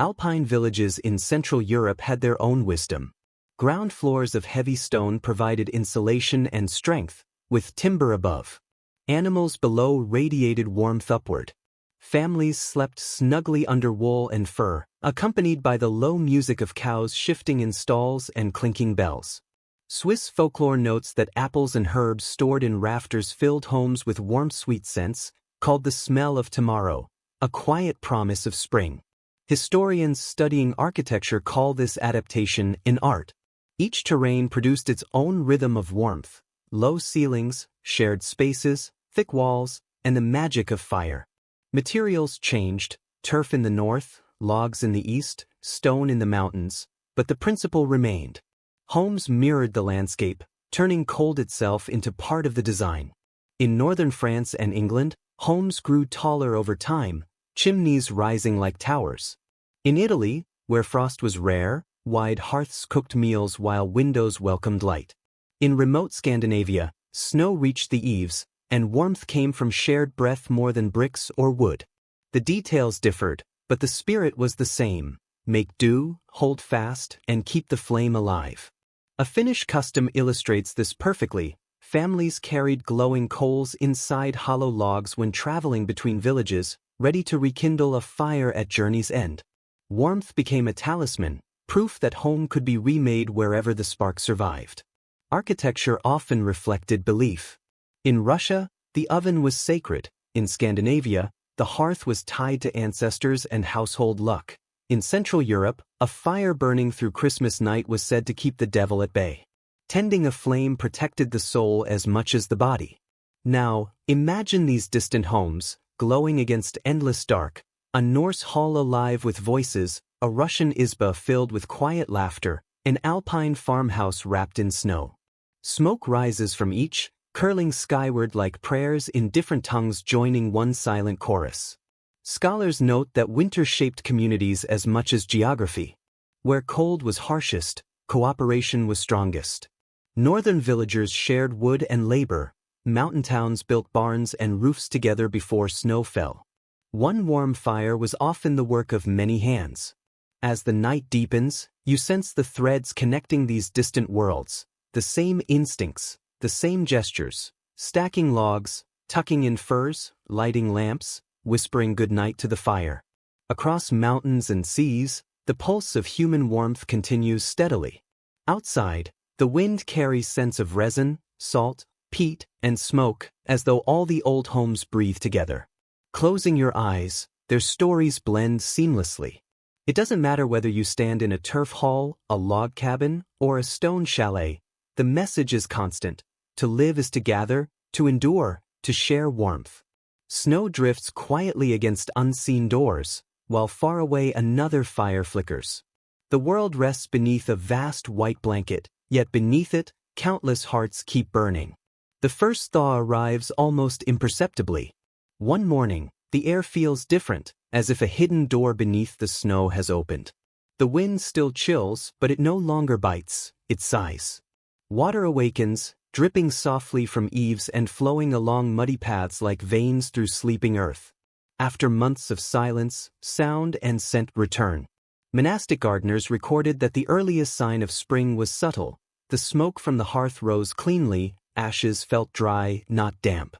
Alpine villages in Central Europe had their own wisdom. Ground floors of heavy stone provided insulation and strength, with timber above. Animals below radiated warmth upward. Families slept snugly under wool and fur, accompanied by the low music of cows shifting in stalls and clinking bells. Swiss folklore notes that apples and herbs stored in rafters filled homes with warm sweet scents, called the smell of tomorrow, a quiet promise of spring. Historians studying architecture call this adaptation an art. Each terrain produced its own rhythm of warmth, low ceilings, shared spaces, thick walls, and the magic of fire. Materials changed, turf in the north, logs in the east, stone in the mountains, but the principle remained. Homes mirrored the landscape, turning cold itself into part of the design. In northern France and England, homes grew taller over time, chimneys rising like towers. In Italy, where frost was rare, wide hearths cooked meals while windows welcomed light. In remote Scandinavia, snow reached the eaves, and warmth came from shared breath more than bricks or wood. The details differed, but the spirit was the same: make do, hold fast, and keep the flame alive. A Finnish custom illustrates this perfectly. Families carried glowing coals inside hollow logs when traveling between villages, ready to rekindle a fire at journey's end. Warmth became a talisman, proof that home could be remade wherever the spark survived. Architecture often reflected belief. In Russia, the oven was sacred. In Scandinavia, the hearth was tied to ancestors and household luck. In Central Europe, a fire burning through Christmas night was said to keep the devil at bay. Tending a flame protected the soul as much as the body. Now, imagine these distant homes, glowing against endless dark, a Norse hall alive with voices, a Russian izba filled with quiet laughter, an alpine farmhouse wrapped in snow. Smoke rises from each, curling skyward like prayers in different tongues joining one silent chorus. Scholars note that winter shaped communities as much as geography. Where cold was harshest, cooperation was strongest. Northern villagers shared wood and labor. Mountain towns built barns and roofs together before snow fell. One warm fire was often the work of many hands. As the night deepens, you sense the threads connecting these distant worlds, the same instincts, the same gestures, stacking logs, tucking in furs, lighting lamps, whispering goodnight to the fire. Across mountains and seas, the pulse of human warmth continues steadily. Outside, the wind carries scents of resin, salt, peat, and smoke, as though all the old homes breathe together. Closing your eyes, their stories blend seamlessly. It doesn't matter whether you stand in a turf hall, a log cabin, or a stone chalet, the message is constant: to live is to gather, to endure, to share warmth. Snow drifts quietly against unseen doors, while far away another fire flickers. The world rests beneath a vast white blanket, yet beneath it, countless hearts keep burning. The first thaw arrives almost imperceptibly. One morning, the air feels different, as if a hidden door beneath the snow has opened. The wind still chills, but it no longer bites, it sighs. Water awakens, dripping softly from eaves and flowing along muddy paths like veins through sleeping earth. After months of silence, sound and scent return. Monastic gardeners recorded that the earliest sign of spring was subtle. The smoke from the hearth rose cleanly, ashes felt dry, not damp.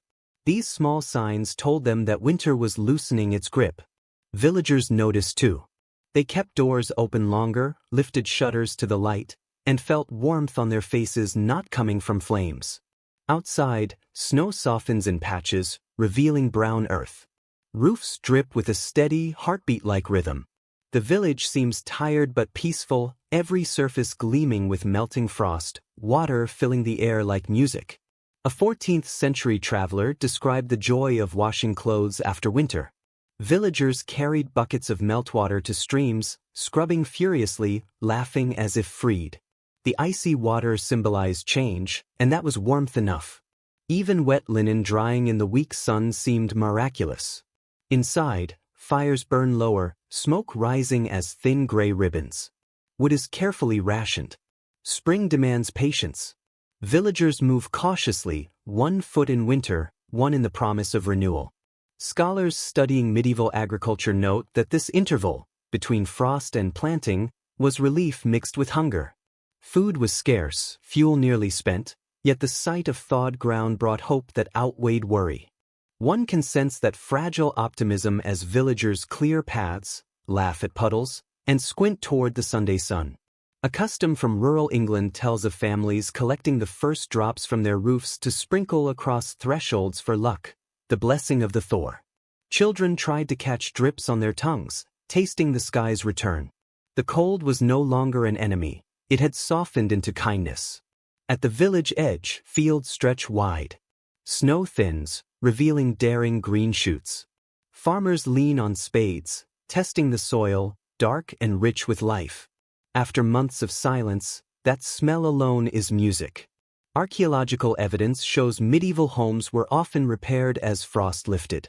These small signs told them that winter was loosening its grip. Villagers noticed too. They kept doors open longer, lifted shutters to the light, and felt warmth on their faces not coming from flames. Outside, snow softens in patches, revealing brown earth. Roofs drip with a steady, heartbeat-like rhythm. The village seems tired but peaceful, every surface gleaming with melting frost, water filling the air like music. A 14th-century traveler described the joy of washing clothes after winter. Villagers carried buckets of meltwater to streams, scrubbing furiously, laughing as if freed. The icy water symbolized change, and that was warmth enough. Even wet linen drying in the weak sun seemed miraculous. Inside, fires burn lower, smoke rising as thin gray ribbons. Wood is carefully rationed. Spring demands patience. Villagers move cautiously, 1 foot in winter, 1 in the promise of renewal. Scholars studying medieval agriculture note that this interval, between frost and planting, was relief mixed with hunger. Food was scarce, fuel nearly spent, yet the sight of thawed ground brought hope that outweighed worry. One can sense that fragile optimism as villagers clear paths, laugh at puddles, and squint toward the Sunday sun. A custom from rural England tells of families collecting the first drops from their roofs to sprinkle across thresholds for luck, the blessing of the Thor. Children tried to catch drips on their tongues, tasting the sky's return. The cold was no longer an enemy, it had softened into kindness. At the village edge, fields stretch wide. Snow thins, revealing daring green shoots. Farmers lean on spades, testing the soil, dark and rich with life. After months of silence, that smell alone is music. Archaeological evidence shows medieval homes were often repaired as frost lifted.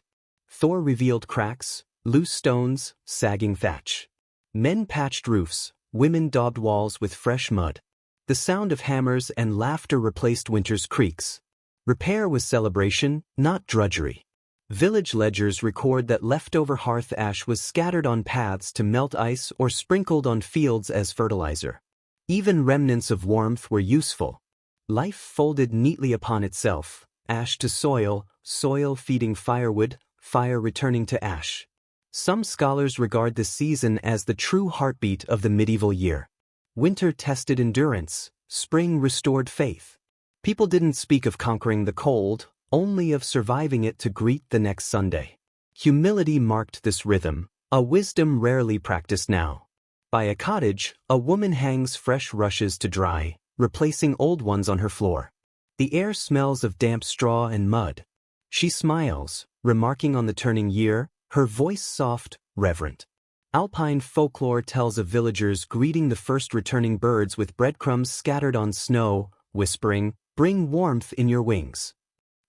Thor revealed cracks, loose stones, sagging thatch. Men patched roofs, women daubed walls with fresh mud. The sound of hammers and laughter replaced winter's creaks. Repair was celebration, not drudgery. Village ledgers record that leftover hearth ash was scattered on paths to melt ice or sprinkled on fields as fertilizer. Even remnants of warmth were useful. Life folded neatly upon itself, ash to soil, soil feeding firewood, fire returning to ash. Some scholars regard this season as the true heartbeat of the medieval year. Winter tested endurance, spring restored faith. People didn't speak of conquering the cold, only of surviving it to greet the next Sunday. Humility marked this rhythm, a wisdom rarely practiced now. By a cottage, a woman hangs fresh rushes to dry, replacing old ones on her floor. The air smells of damp straw and mud. She smiles, remarking on the turning year, her voice soft, reverent. Alpine folklore tells of villagers greeting the first returning birds with breadcrumbs scattered on snow, whispering, "Bring warmth in your wings."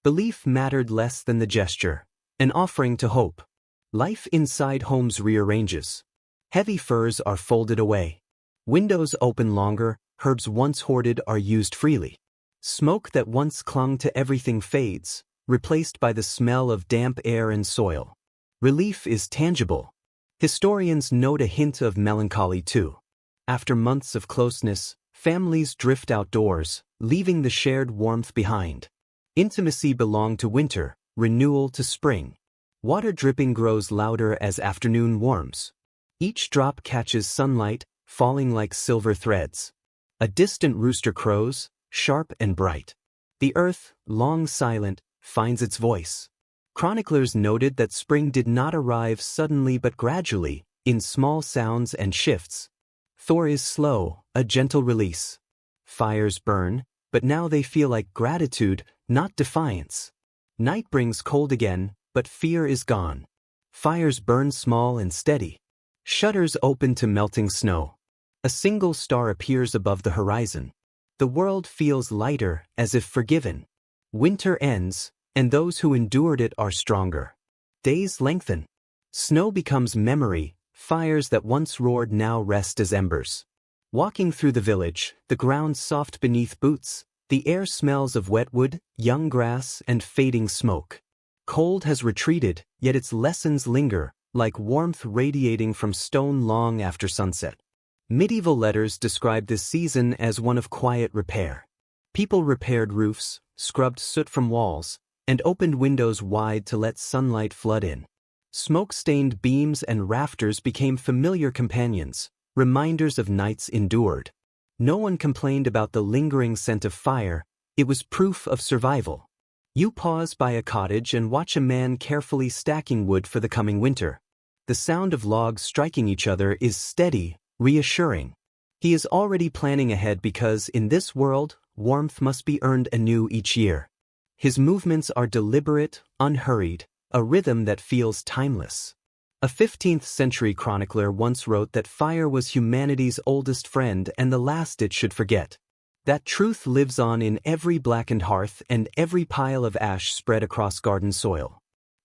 Belief mattered less than the gesture, an offering to hope. Life inside homes rearranges. Heavy furs are folded away. Windows open longer, herbs once hoarded are used freely. Smoke that once clung to everything fades, replaced by the smell of damp air and soil. Relief is tangible. Historians note a hint of melancholy too. After months of closeness, families drift outdoors, leaving the shared warmth behind. Intimacy belonged to winter, renewal to spring. Water dripping grows louder as afternoon warms. Each drop catches sunlight, falling like silver threads. A distant rooster crows, sharp and bright. The earth, long silent, finds its voice. Chroniclers noted that spring did not arrive suddenly but gradually, in small sounds and shifts. Thor is slow, a gentle release. Fires burn, but now they feel like gratitude, not defiance. Night brings cold again, but fear is gone. Fires burn small and steady. Shutters open to melting snow. A single star appears above the horizon. The world feels lighter, as if forgiven. Winter ends, and those who endured it are stronger. Days lengthen. Snow becomes memory, fires that once roared now rest as embers. Walking through the village, the ground soft beneath boots, the air smells of wet wood, young grass, and fading smoke. Cold has retreated, yet its lessons linger, like warmth radiating from stone long after sunset. Medieval letters describe this season as one of quiet repair. People repaired roofs, scrubbed soot from walls, and opened windows wide to let sunlight flood in. Smoke-stained beams and rafters became familiar companions, reminders of nights endured. No one complained about the lingering scent of fire, it was proof of survival. You pause by a cottage and watch a man carefully stacking wood for the coming winter. The sound of logs striking each other is steady, reassuring. He is already planning ahead because, in this world, warmth must be earned anew each year. His movements are deliberate, unhurried, a rhythm that feels timeless. A 15th-century chronicler once wrote that fire was humanity's oldest friend and the last it should forget. That truth lives on in every blackened hearth and every pile of ash spread across garden soil.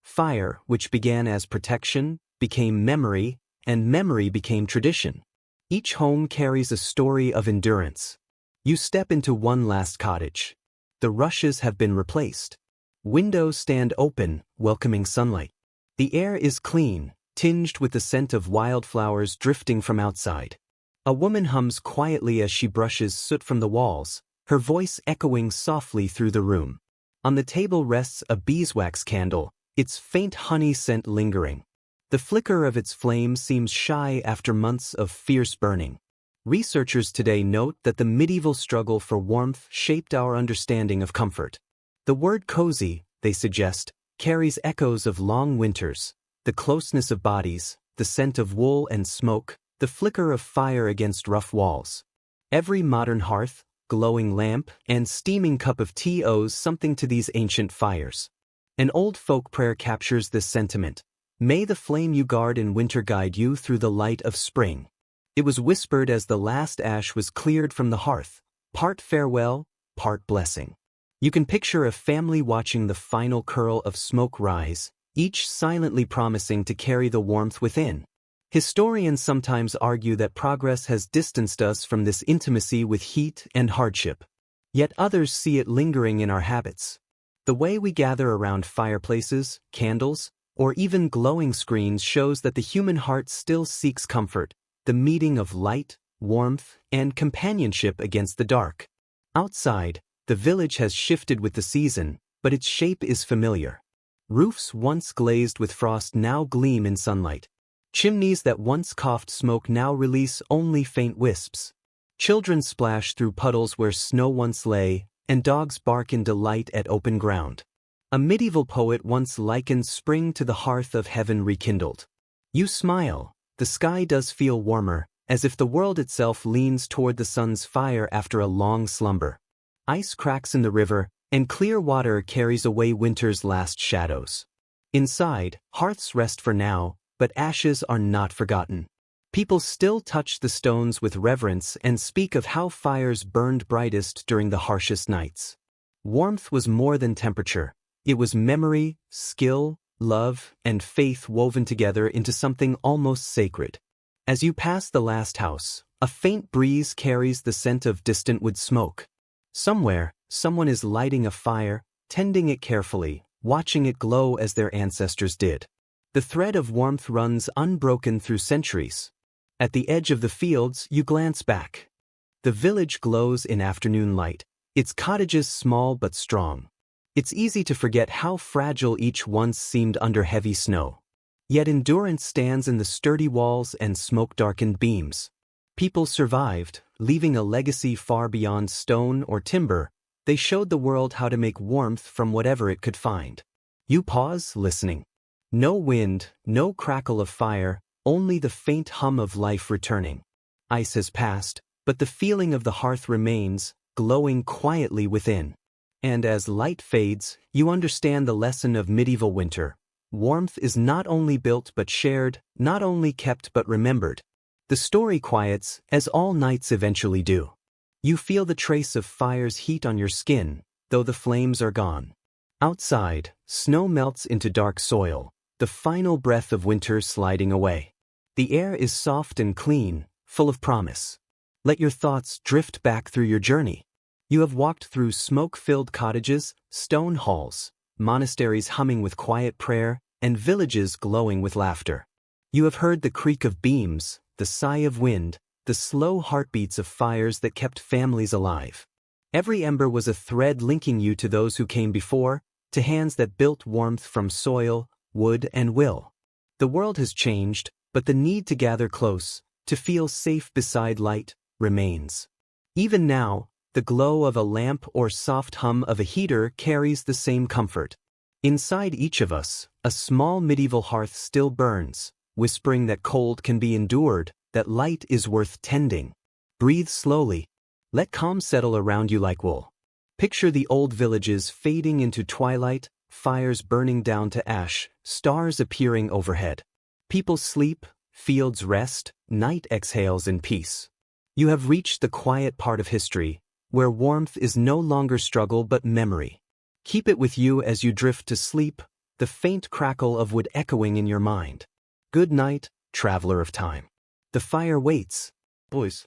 Fire, which began as protection, became memory, and memory became tradition. Each home carries a story of endurance. You step into one last cottage. The rushes have been replaced. Windows stand open, welcoming sunlight. The air is clean, tinged with the scent of wildflowers drifting from outside. A woman hums quietly as she brushes soot from the walls, her voice echoing softly through the room. On the table rests a beeswax candle, its faint honey scent lingering. The flicker of its flame seems shy after months of fierce burning. Researchers today note that the medieval struggle for warmth shaped our understanding of comfort. The word cozy, they suggest, carries echoes of long winters, the closeness of bodies, the scent of wool and smoke, the flicker of fire against rough walls. Every modern hearth, glowing lamp, and steaming cup of tea owes something to these ancient fires. An old folk prayer captures this sentiment. May the flame you guard in winter guide you through the light of spring. It was whispered as the last ash was cleared from the hearth, part farewell, part blessing. You can picture a family watching the final curl of smoke rise, each silently promising to carry the warmth within. Historians sometimes argue that progress has distanced us from this intimacy with heat and hardship. Yet others see it lingering in our habits. The way we gather around fireplaces, candles, or even glowing screens shows that the human heart still seeks comfort, the meeting of light, warmth, and companionship against the dark. Outside, the village has shifted with the season, but its shape is familiar. Roofs once glazed with frost now gleam in sunlight. Chimneys that once coughed smoke now release only faint wisps. Children splash through puddles where snow once lay, and dogs bark in delight at open ground. A medieval poet once likened spring to the hearth of heaven rekindled. You smile. The sky does feel warmer, as if the world itself leans toward the sun's fire after a long slumber. Ice cracks in the river, and clear water carries away winter's last shadows. Inside, hearths rest for now, but ashes are not forgotten. People still touch the stones with reverence and speak of how fires burned brightest during the harshest nights. Warmth was more than temperature. It was memory, skill, love, and faith woven together into something almost sacred. As you pass the last house, a faint breeze carries the scent of distant wood smoke. Somewhere, someone is lighting a fire, tending it carefully, watching it glow as their ancestors did. The thread of warmth runs unbroken through centuries. At the edge of the fields, you glance back. The village glows in afternoon light, its cottages small but strong. It's easy to forget how fragile each once seemed under heavy snow. Yet endurance stands in the sturdy walls and smoke-darkened beams. People survived, leaving a legacy far beyond stone or timber. They showed the world how to make warmth from whatever it could find. You pause, listening. No wind, no crackle of fire, only the faint hum of life returning. Ice has passed, but the feeling of the hearth remains, glowing quietly within. And as light fades, you understand the lesson of medieval winter. Warmth is not only built but shared, not only kept but remembered. The story quiets, as all nights eventually do. You feel the trace of fire's heat on your skin, though the flames are gone. Outside, snow melts into dark soil, the final breath of winter sliding away. The air is soft and clean, full of promise. Let your thoughts drift back through your journey. You have walked through smoke-filled cottages, stone halls, monasteries humming with quiet prayer, and villages glowing with laughter. You have heard the creak of beams, the sigh of wind, the slow heartbeats of fires that kept families alive. Every ember was a thread linking you to those who came before, to hands that built warmth from soil, wood, and will. The world has changed, but the need to gather close, to feel safe beside light, remains. Even now, the glow of a lamp or soft hum of a heater carries the same comfort. Inside each of us, a small medieval hearth still burns, whispering that cold can be endured, that light is worth tending. Breathe slowly. Let calm settle around you like wool. Picture the old villages fading into twilight, fires burning down to ash, stars appearing overhead. People sleep, fields rest, night exhales in peace. You have reached the quiet part of history, where warmth is no longer struggle but memory. Keep it with you as you drift to sleep, the faint crackle of wood echoing in your mind. Good night, traveler of time. The fire waits. Boys.